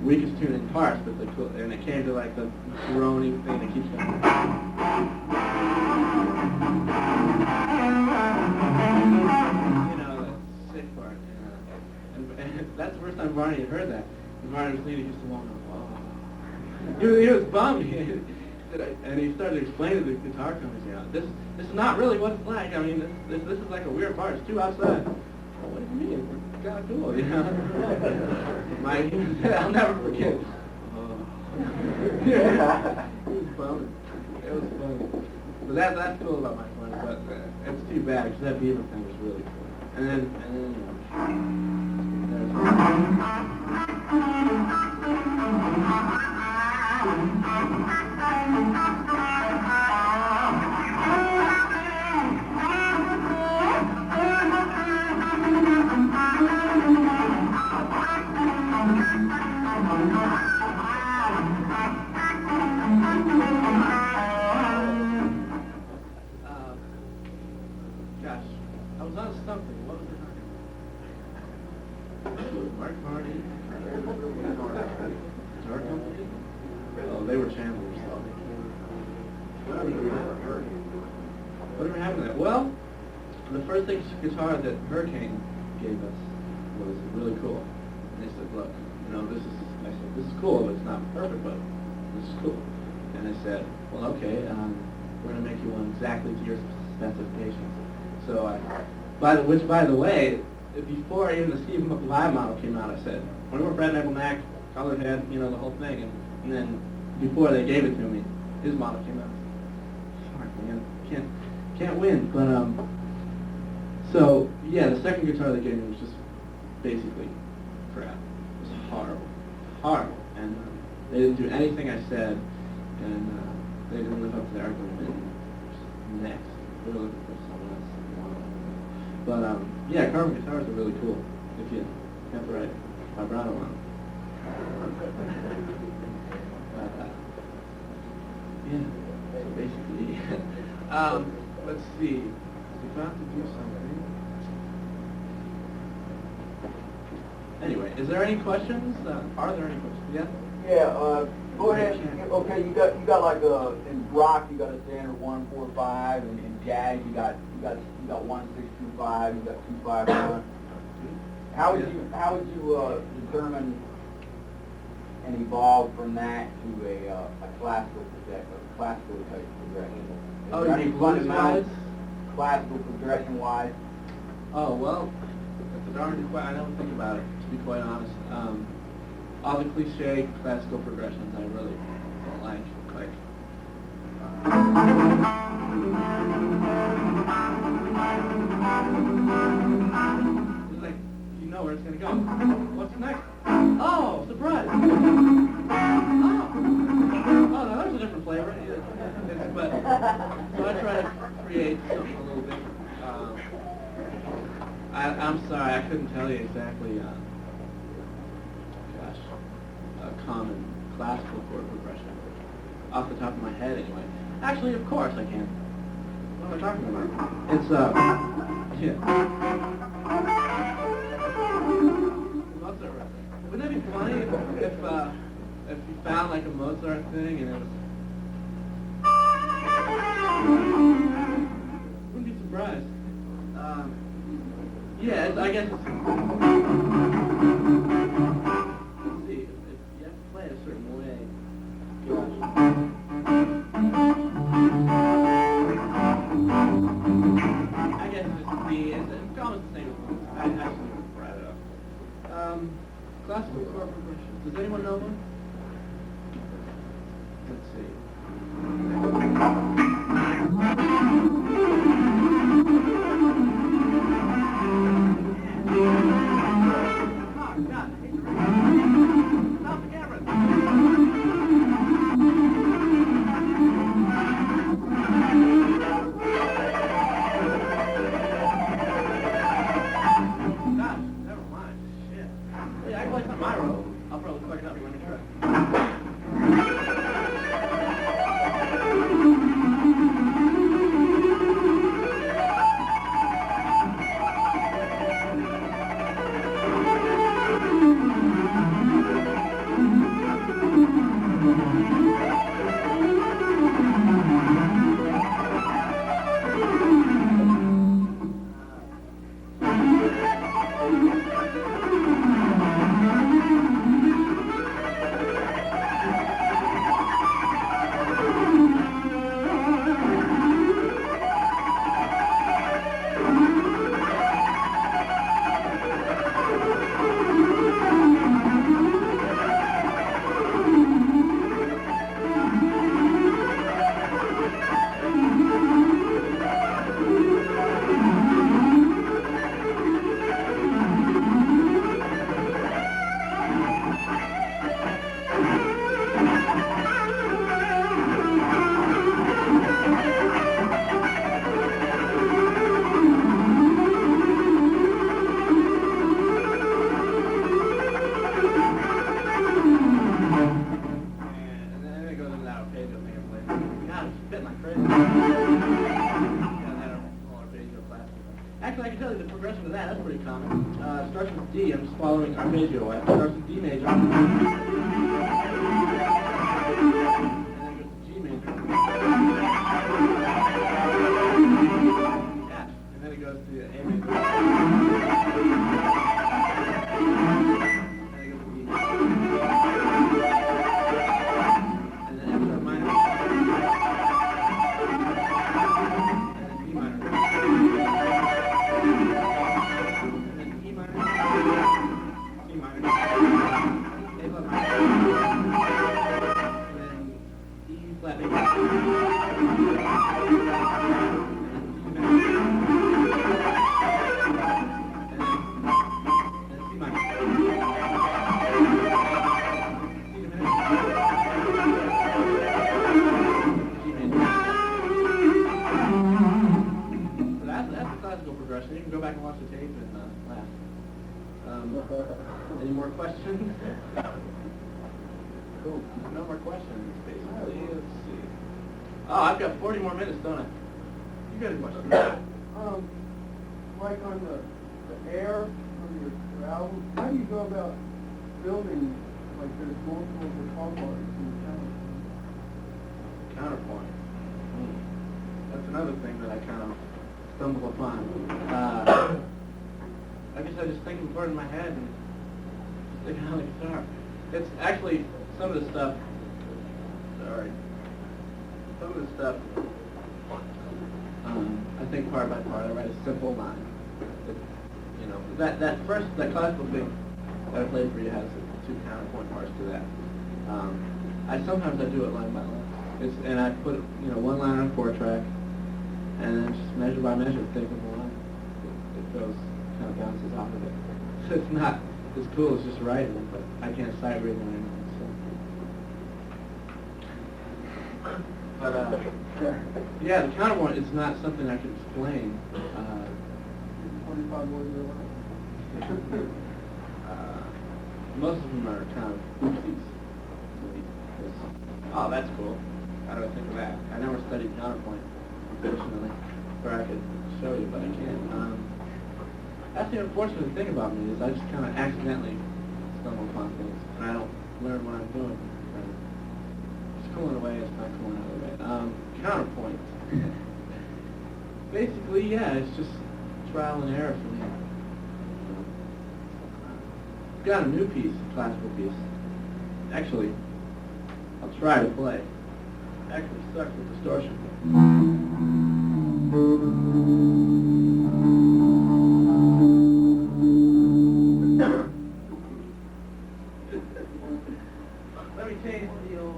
A: weakest tune in parts, but and it came to like the groaning thing that keeps going. You know, the sick part. And that's the first time Barney had heard that. And Barney was leaning just along. He was bummed. And he started explaining to the guitar companies, you know, this is not really what it's like. I mean, this is like a weird part. It's too outside. Well, what do you mean? We're kind of cool, you know. I'll never forget. It was bummed. It was funny. But that's cool about my funny. But it's too bad because that Beaver thing was really cool. And then gosh, I was on something. What was it? Mark Marty. Guitar company? Oh, they were Chandler's. Whatever happened to that? Well, the first guitar that Hurricane gave us was really cool. And they said, look, you know, I said, this is cool, but it's not perfect, but this is cool. And they said, well, okay, we're going to make you one exactly to your specifications. So by the way, before even the Steve Live model came out, I said, when we were Fred Nickel Mac, colored head, you know, the whole thing. And then before they gave it to me, his model came out. Sorry, man, can't win. But so yeah, the second guitar they gave me was just basically crap. It was horrible, and they didn't do anything I said, and they didn't live up to their argument. Next, we were looking for someone else. But yeah, carbon guitars are really cool if you have the right vibrato on them. Yeah, so basically, let's see. We're about to do something. Anyway, is there any questions? Are there any questions? Yeah?
C: Yeah, go ahead. Okay, you got like in rock you got a standard 145, and in jazz you got 1625, you got 251. How would you determine and evolve from that to a classical type progression?
A: Oh, you mean blues-wise?
C: Classical progression-wise?
A: Oh, well, that's a darn good question. I don't think about it, to be quite honest. All the cliche classical progressions I really don't like. It's like, you know where it's going to go. What's next? Oh, surprise! Oh, no, there's a different flavor. But so I try to create something a little bit. I'm sorry, I couldn't tell you exactly. A common classical chord progression off the top of my head, anyway. Actually, of course I can. What am I talking about? It's yeah. Mozart record. Wouldn't that be funny if you found like a Mozart thing and it was? Wouldn't be surprised. Yeah, I guess it's. Let's see, you have to play it a certain way. I guess it's just it's almost the same. I shouldn't write it up. Classical chord progressions. Does anyone know them? Let's see. it's fitting like crazy. Yeah, that whole arpeggio classic. Actually, I can tell you the progression of that. That's pretty common. Starts with D. I'm just following arpeggio away. Starts with D major. And then goes to G major. F. And then it goes to A major. And it goes to E major. And then F sharp minor. And then B minor. And then E minor. C minor. A flat minor. And then E flat major. Progression. You can go back and watch the tape and laugh. Any more questions? Cool. No more questions, basically. Let's see. Oh, I've got 40 more minutes, don't I? You got a question?
E: Like on the air from your album, how do you go about building, like there's multiple guitar parts in the
A: Counterpoint. That's another thing that I kind of stumble upon. I guess I just think of it in my head and just think on the guitar. It's actually some of the stuff. Sorry. Some of the stuff. I think part by part. I write a simple line. You know, that classical thing that I played for you has 2 counterpoint parts to that. Sometimes I do it line by line. And I put one line on a 4-track. And then just measure by measure, think of one. It goes, kind of bounces off of it. So it's not as cool as just writing it, but I can't sight read or anything. So. But yeah, the counterpoint is not something I can explain.
E: 25 words or less?
A: Most of them are kind of oopsies. Oh, that's cool. How do I think of that? I never studied counterpoint. Unfortunately, or I could show you, but I can't. That's the unfortunate thing about me is I just kind of accidentally stumble upon things, and I don't learn what I'm doing. It's cool in a way, it's not cool in another way. Counterpoint. Basically, yeah, it's just trial and error for me. I've got a new piece, a classical piece. Actually, I'll try to play. Actually sucks with distortion. Let me change the old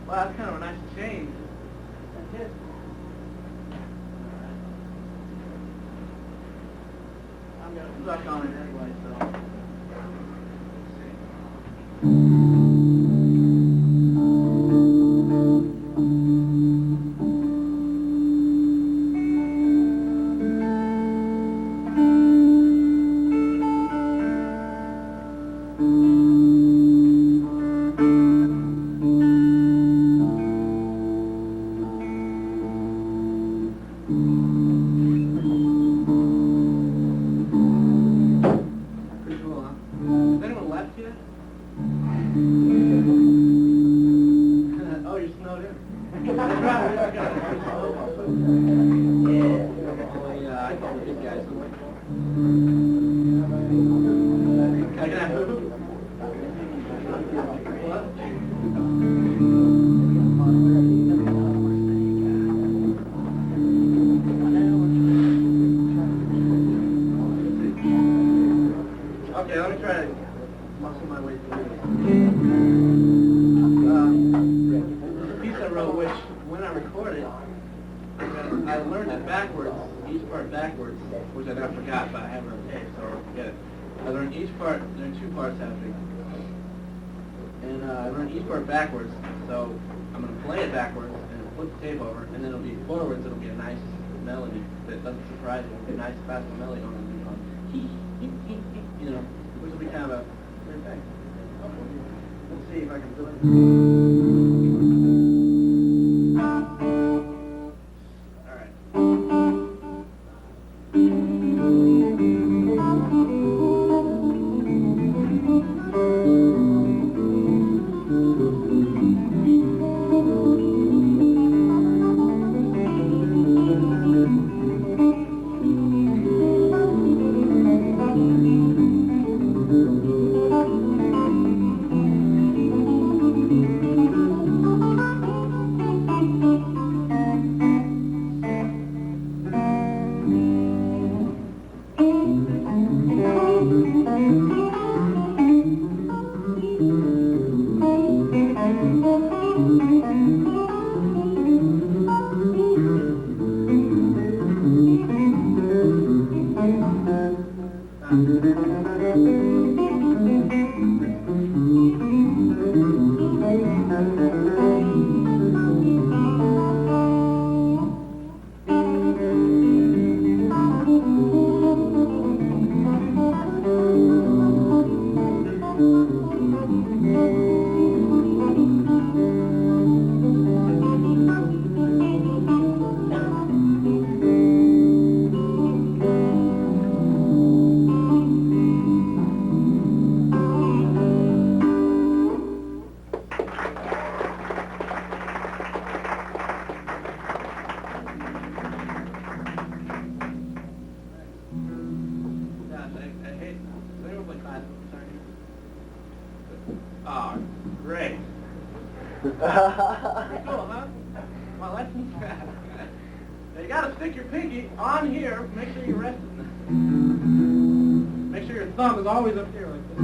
A: Well, that's kind of a nice change. That's it. I'm going to suck on it anyway, so. Pretty cool, huh? Has anyone left yet? Oh, you're snowed in. That's right, we got it. Yeah, I thought the big guys would like. Can I have food? What? Okay, let me try to muscle my way through this. There's a piece I wrote which, when I recorded, I learned it backwards, each part backwards, which I now forgot, but I have it on tape, so I'll forget it. I learned each part, there are 2 parts happening. And I learned each part backwards, so I'm going to play it backwards and flip the tape over, and then it'll be forwards, it'll be a nice melody that doesn't surprise you. It's a nice fast melody on it. You know, which will be kind of a weird thing. Let's see if I can do it. All right. Oh, great. Pretty cool, huh? Well, that's now you gotta stick your pinky on here. Make sure you rest it. Make sure your thumb is always up here like this.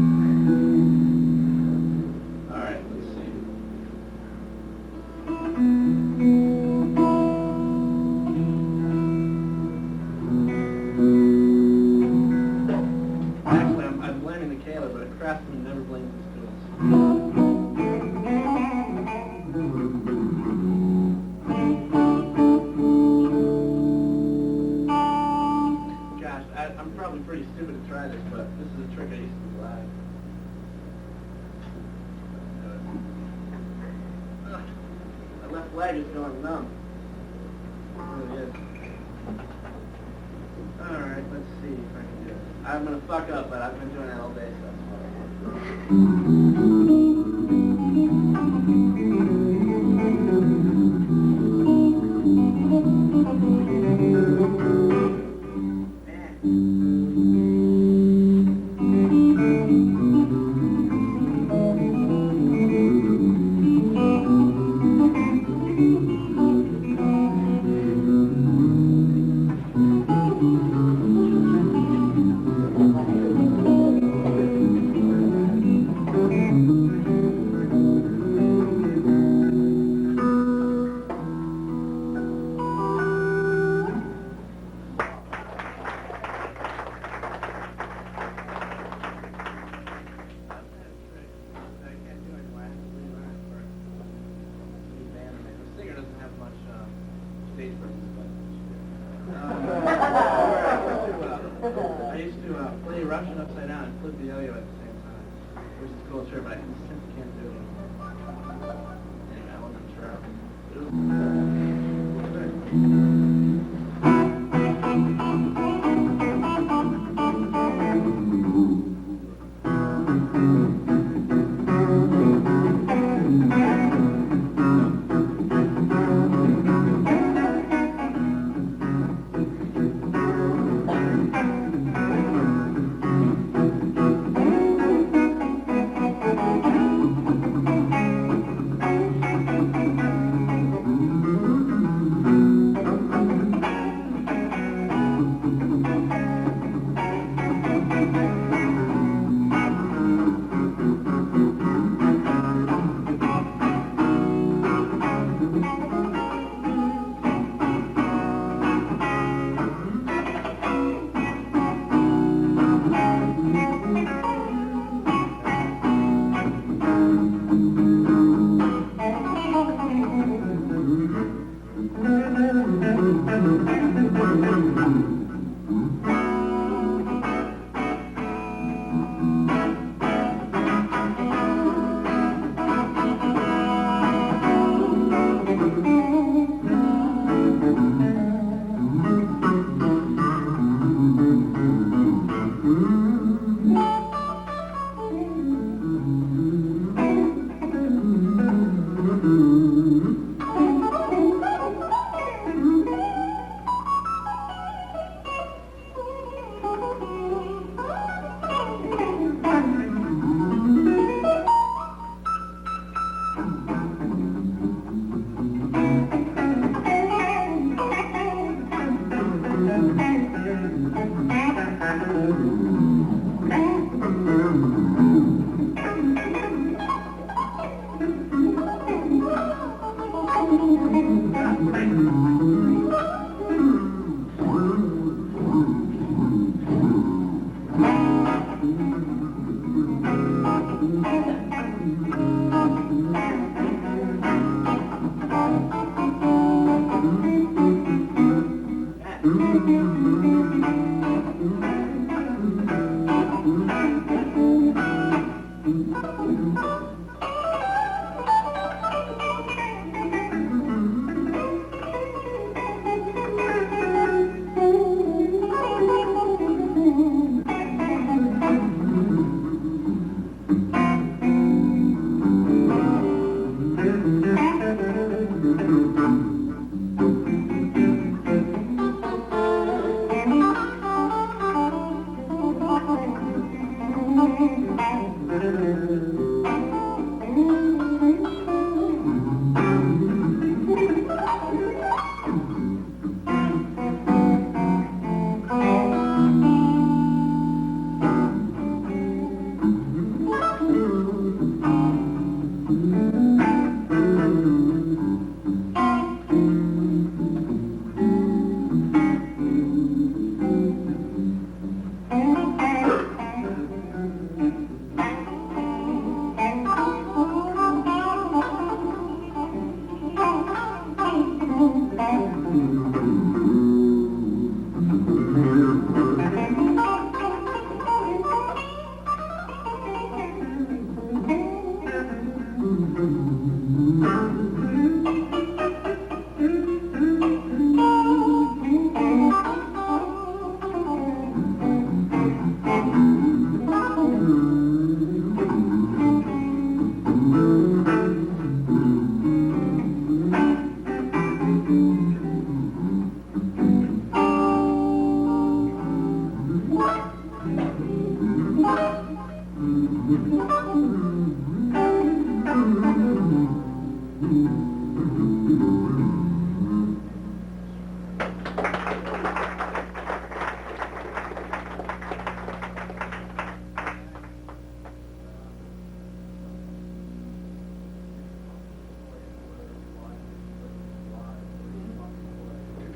A: All right, let's see. Actually, I'm blaming the Kaler, but a craftsman never blames his tools. Gosh, I'm probably pretty stupid to try this, but this is a trick I used to do live. My left leg is going numb. It really is. Alright, let's see if I can do it. I'm gonna fuck up, but I've been doing that all day, so that's I used to play Russian upside down and flip the yo-yo at the same time, which is cool, sure, but I simply can't do it anymore. Anyway, I wasn't sure. It was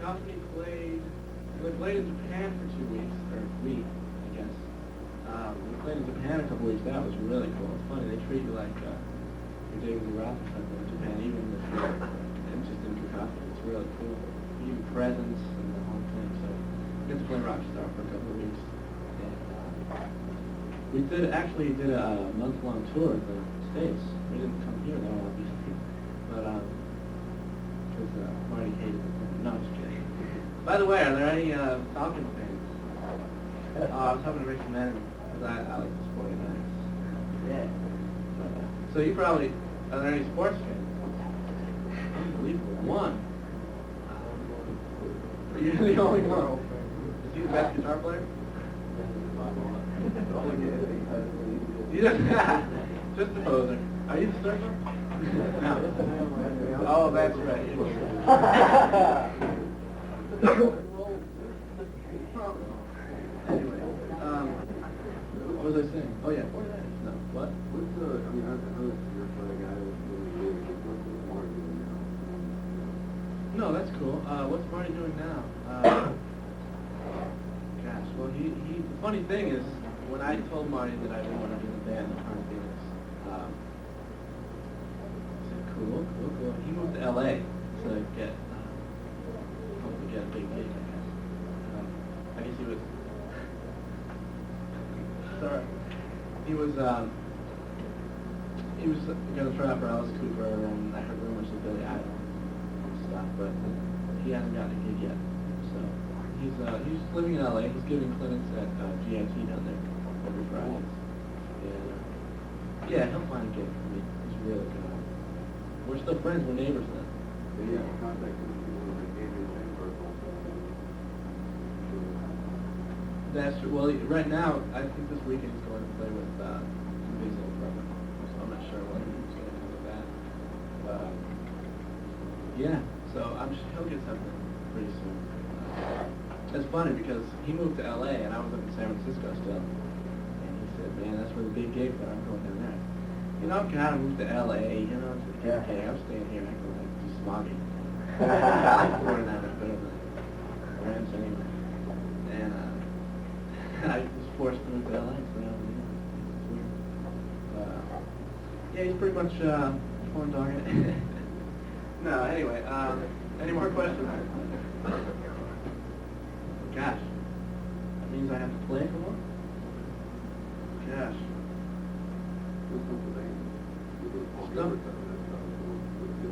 A: Cacophony played, they played in Japan for 2 weeks, or a week, I guess. We played in Japan a couple weeks, that was really cool. It's funny, they treat you like you're digging the rock or something in Japan, even if you're just in Cacophony. It's really cool. Even presents and the whole thing, so we got to play Rockstar for a couple of weeks. And we actually did a month-long tour of the States. We didn't come here though, obviously, but because Marty hated it. No, I'm just kidding. By the way, are there any Falcons fans? I was hoping to reach some men, because I like the 49ers. Yeah. So you probably, are there any sports fans? Unbelievable. One. Are you the only one? Is he the best guitar player? You just a poser. Are you the surfer? No. Oh, that's right. Anyway, what was I saying? Oh yeah, 49ers. No, what?
E: What's I mean, I know you're a guy that's really big. What's Marty doing now?
A: No, that's cool. What's Marty doing now? Gosh, well, the funny thing is, when I told Marty that I didn't want to be in the band, the Punk Phoenix, he said, cool. He moved to L.A. to get, hopefully get a big gig, I guess. I guess he was, sorry, he was going to try out for Alice Cooper, and I heard rumors of Billy Idol and stuff, but he hasn't gotten a gig yet. So he's living in LA. He's giving clinics at GIT down there every Friday. And yeah, he'll find a gig for me. He's really good. We're still friends. We're neighbors now.
E: Yeah, contact people like Adrian Sandberg.
A: That's true. Well, right now, I think this weekend he's going to play with his old brother. So I'm not sure what he's going to do with that. Yeah. So I'm sure he'll get something pretty soon. it's funny because he moved to LA and I was up in San Francisco still. And he said, man, that's where the big gigs are. I'm going down there. You know, I'm kind of moved to LA, you know, to the UK. I'm staying here acting like too smoggy. California now is better than rents anyway. And I was forced to move to LA, so now I'm here. It's weird. Yeah, he's pretty much fun talking. No, anyway, any more questions? Gosh, that means I have to play for more? Gosh.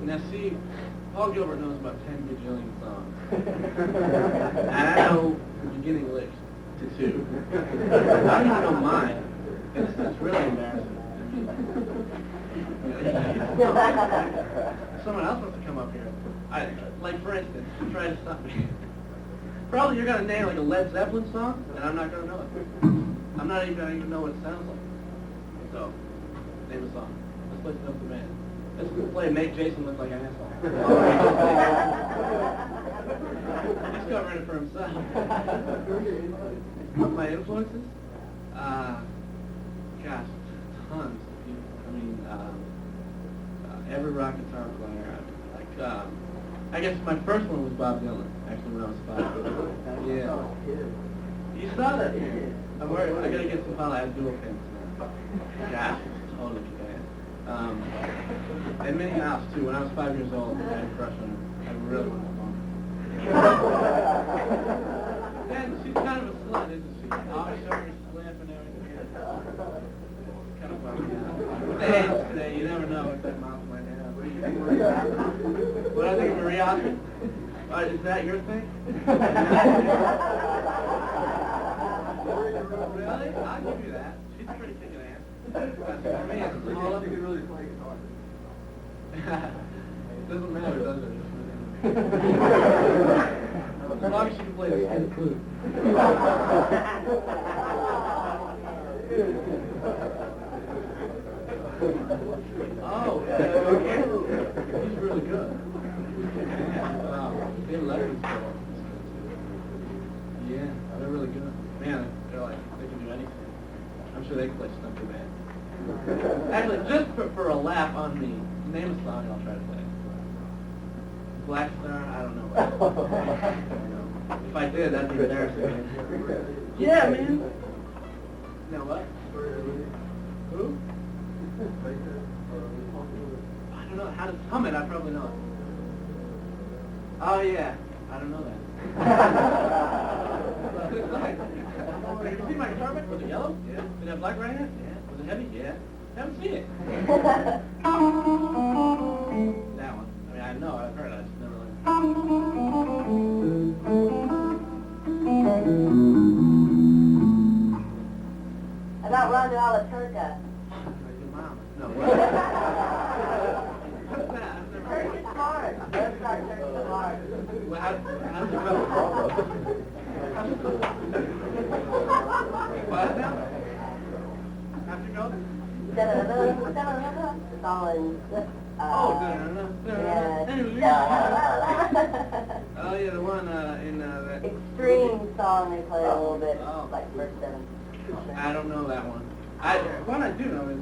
A: Now see, Paul Gilbert knows about 10 gajillion songs. And I know the beginning licks to 2. I don't even know mine. It's really embarrassing. Someone else wants to come up here. Like for instance, try to stop me. Probably you're gonna name like a Led Zeppelin song, and I'm not gonna know it. I'm not even gonna know what it sounds like. So, name a song. Let's play Snuff the Man. Let's play Make Jason Look Like an Asshole. He's covering it for himself. My influences? Gosh, tons. I mean, every rock guitar player. I guess my first one was Bob Dylan, actually, when I was 5. Yeah. You saw that? I gotta get some I have dual pins now. Gosh, totally bad. And Minnie Mouse, too. When I was 5 years old, I had a crush on her. I really wanted to phone her. And she's kind of a slut, isn't she? Always showing her slip and everything. Kind of bummed me out. With the age today, you never know what that mouth might have. What I think of Marie Osmond? Is that your thing? Really? I'll give you that. She's pretty kicking ass. For me, it's all up. You can really play guitar. It doesn't matter, does it? As long as she can play the flute. Oh, okay. He's really good. Wow. They letters. Yeah, they're really good. Man, they're like, they can do anything. I'm sure they can play Snuff the Man. Actually, just for a laugh on me, name a song and I'll try to play it. Black Star, I don't know. If I did, that'd be embarrassing. Yeah, man. Now what? Who? I don't know. How to hum it, I probably know it. Oh, yeah. I don't know that. Did you see my guitar pick? Was it yellow? Yeah. Did it have black right in it? Yeah. Was it heavy? Yeah. Haven't seen it. That one. I mean, I know. I've heard it. I just never
D: About Ronda a la Turca.
A: Your mom. No. What's that? I've never heard
D: Turkish Mars. That's not Turkish Mars.
A: Well, how's it go? What now? How's it go?
D: It's all in...
A: Oh, yeah, the one in that...
D: Extreme song they play a little bit, like first 7.
A: I don't know that one. One I do know is...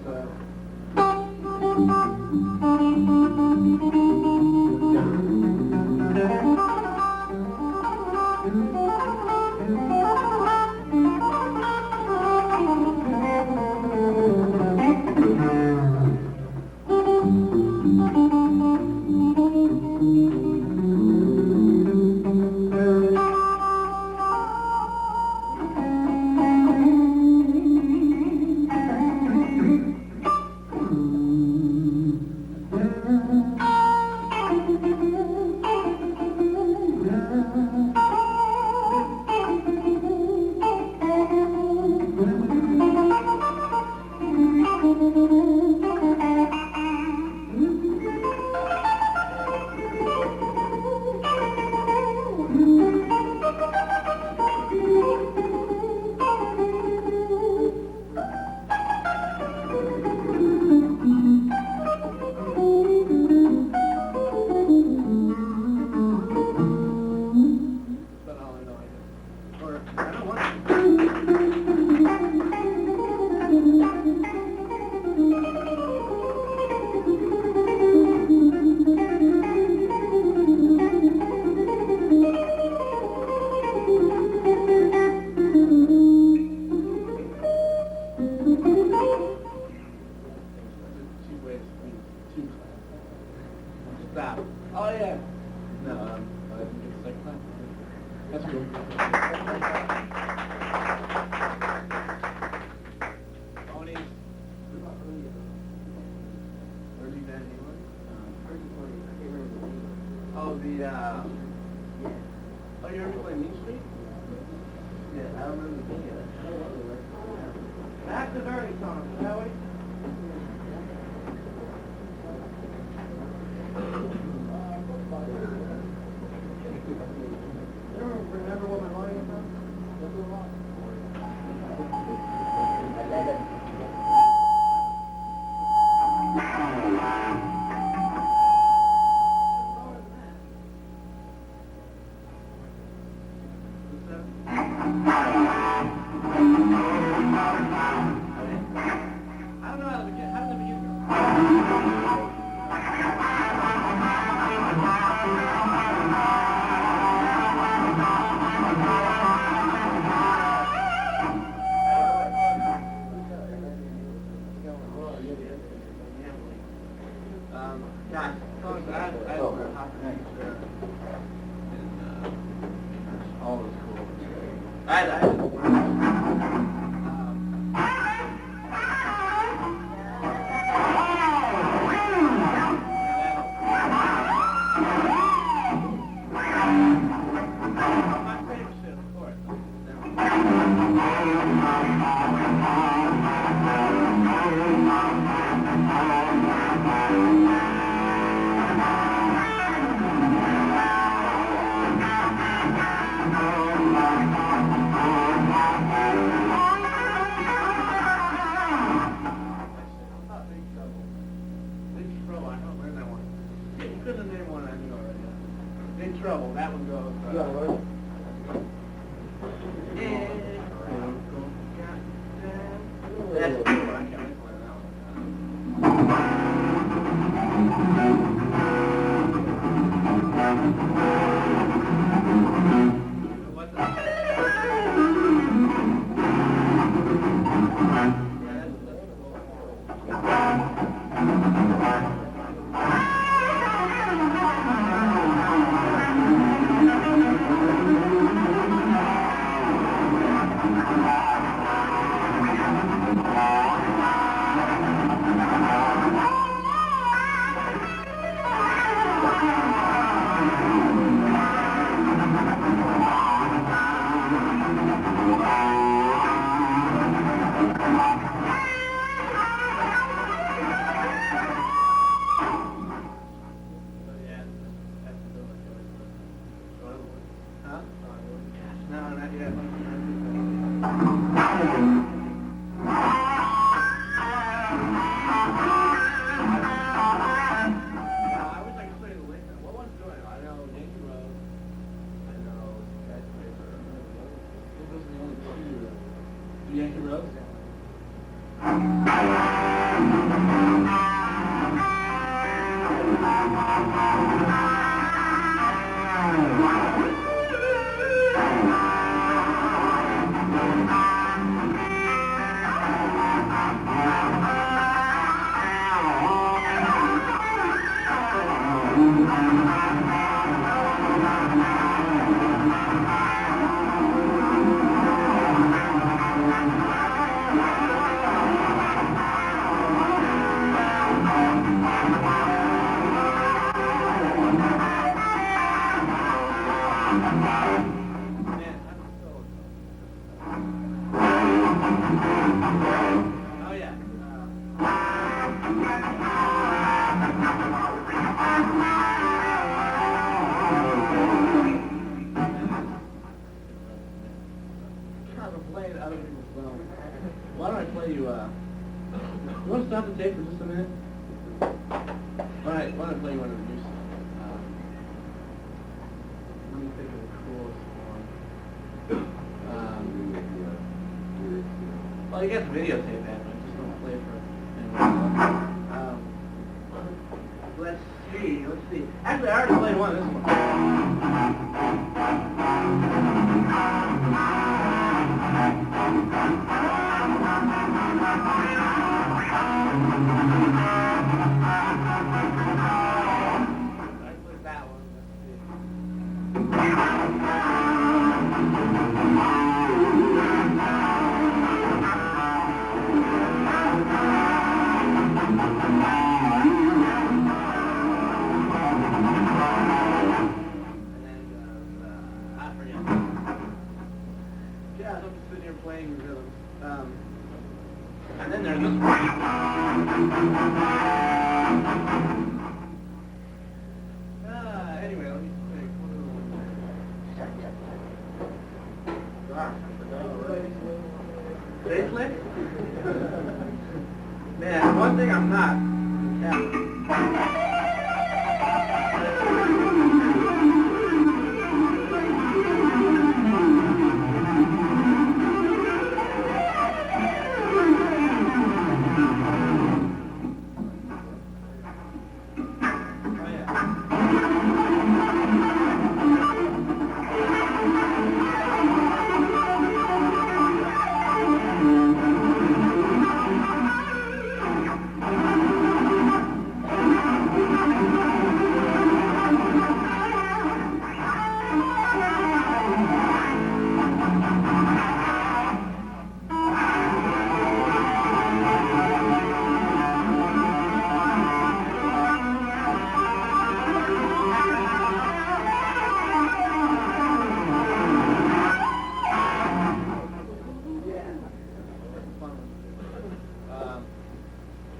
A: I don't want Stop. Oh, yeah. No, it's like that. That's cool. Ponies. Early band England? Oh, oh, you ever play Mean Street? Yeah, I remember the video. Back to dirty songs, shall we?
E: Remember what my line is now?
A: I don't know how to begin. How did the beginning go? Gosh, I all was cool. My favorite shit, of course. Big Trouble, I don't remember that one. Yeah, you couldn't name one I knew already. Big Trouble, that one goes.
E: You got it, right?
A: That's cool, but I can't wait for that one. What's that? Yeah, Huh? No, not yet. I wish I could play the link. What one's doing it? I know Yankee Road. I know Skyscraper. Those are the only two. Do Yankee Road? Oh yeah. Kind of playing other people's songs. Why don't I play you? You want to stop the tape for just a minute? All right. Why don't I play you one of the new songs? Let me think of the coolest one. Well, you get the videotape that, but just don't play for anyone. Let's see. Actually, I already played one. This I played that one. Yeah, I'm just sitting here playing rhythms. And then there's this one. Anyway, let me think. Bass lick? Man, one thing I'm not.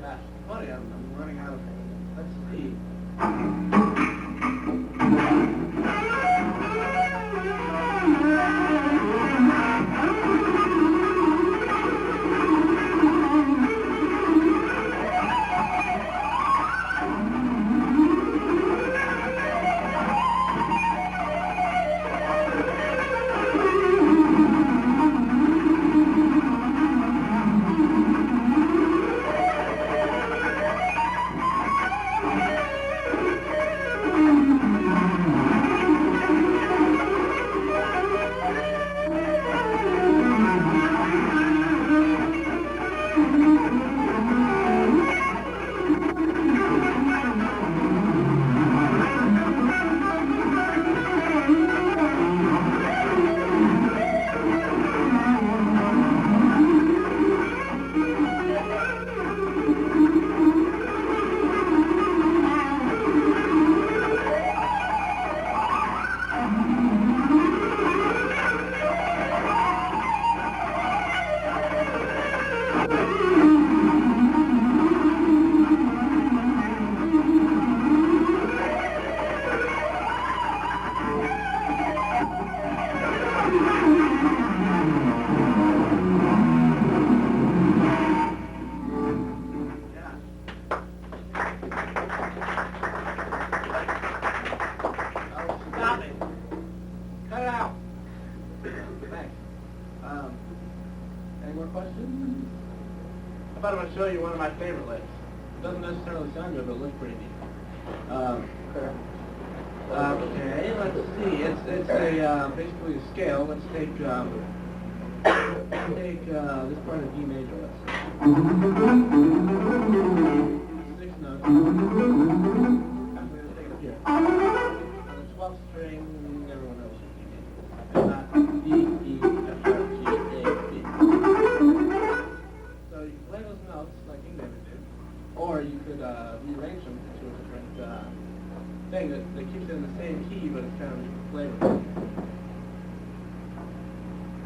A: Gosh, funny, I'm running out of, let's see. Stop it. Cut it out. Thanks. Any more questions? How about I'm going to show you one of my favorite licks? It doesn't necessarily sound good, but it looks pretty neat. Okay, let's see. It's a basically a scale. Let's take this part of D major. Let's see. 6 notes. I'm going to take it here. On the 12th string, everyone knows what D major. It's not D, E, F, G, A, B. So you can play those notes like you never did, or you could rearrange them to a different thing that keeps it in the same key, but it's kind of a different flavor.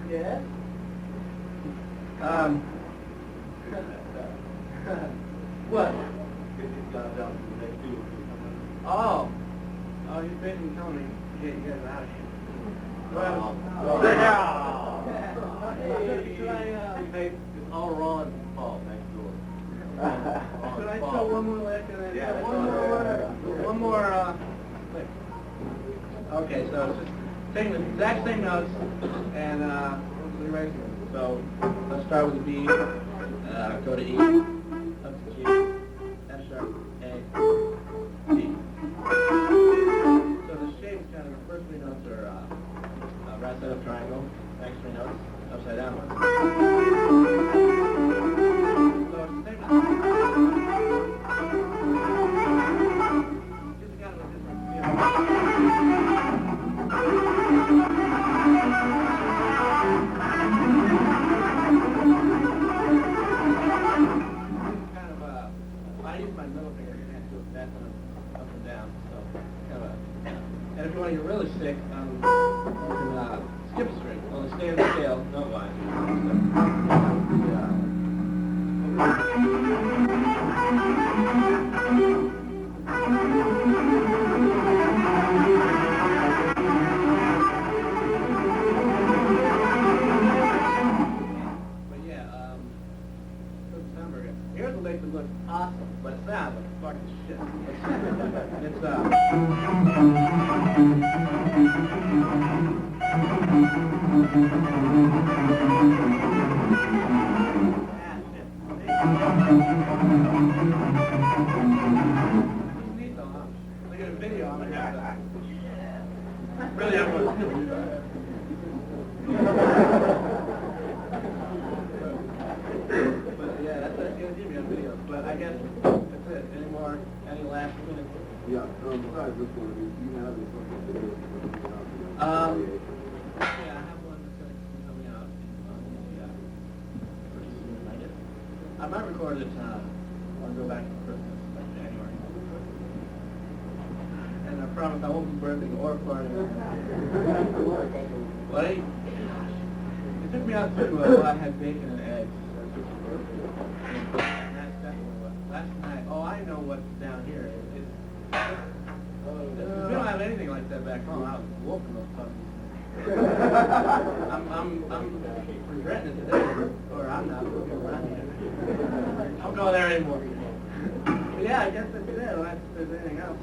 D: Yes?
A: What? Oh, you're basically telling me to get you guys out of here. Well,
C: It's all Ron's fault next door.
A: Could I show one more lick and then one more lick? Okay, so it's just taking the exact same notes and erasing them. So So let's start with a B, go to E, up to G, F sharp, A, D. So the shape is kind of, the first three notes are right side up triangle, next three notes upside down ones. So it's the same as just kind of a different feel. Kind of I use my middle finger to kind of do that one up and down. So kind of and if you want to get really sick, you can skip a string. Only stay in the scale, note wise. But yeah, September. Here's what makes it look awesome, but it sounds like fucking shit. It's neat though, huh? Look at a video, I'm gonna have that. Really, everyone's doing that. But yeah, that's gonna give me a video. But I guess that's it. Any last minute?
E: Yeah, besides this one, do you have any something to do with
A: Yeah, I have one that's gonna be coming out pretty soon, I guess. I might record it, I'll go back to Christmas, like January. And I promise I won't be birthing or partying. But it took me out to, I had bacon and eggs. And that's definitely what, last night, oh, I know what's down here. We don't have anything like that back home. I was whooping those puppies. I'm regretting it today, or I'm not looking around here. I don't go there anymore. But yeah, I guess that's it, unless there's anything else.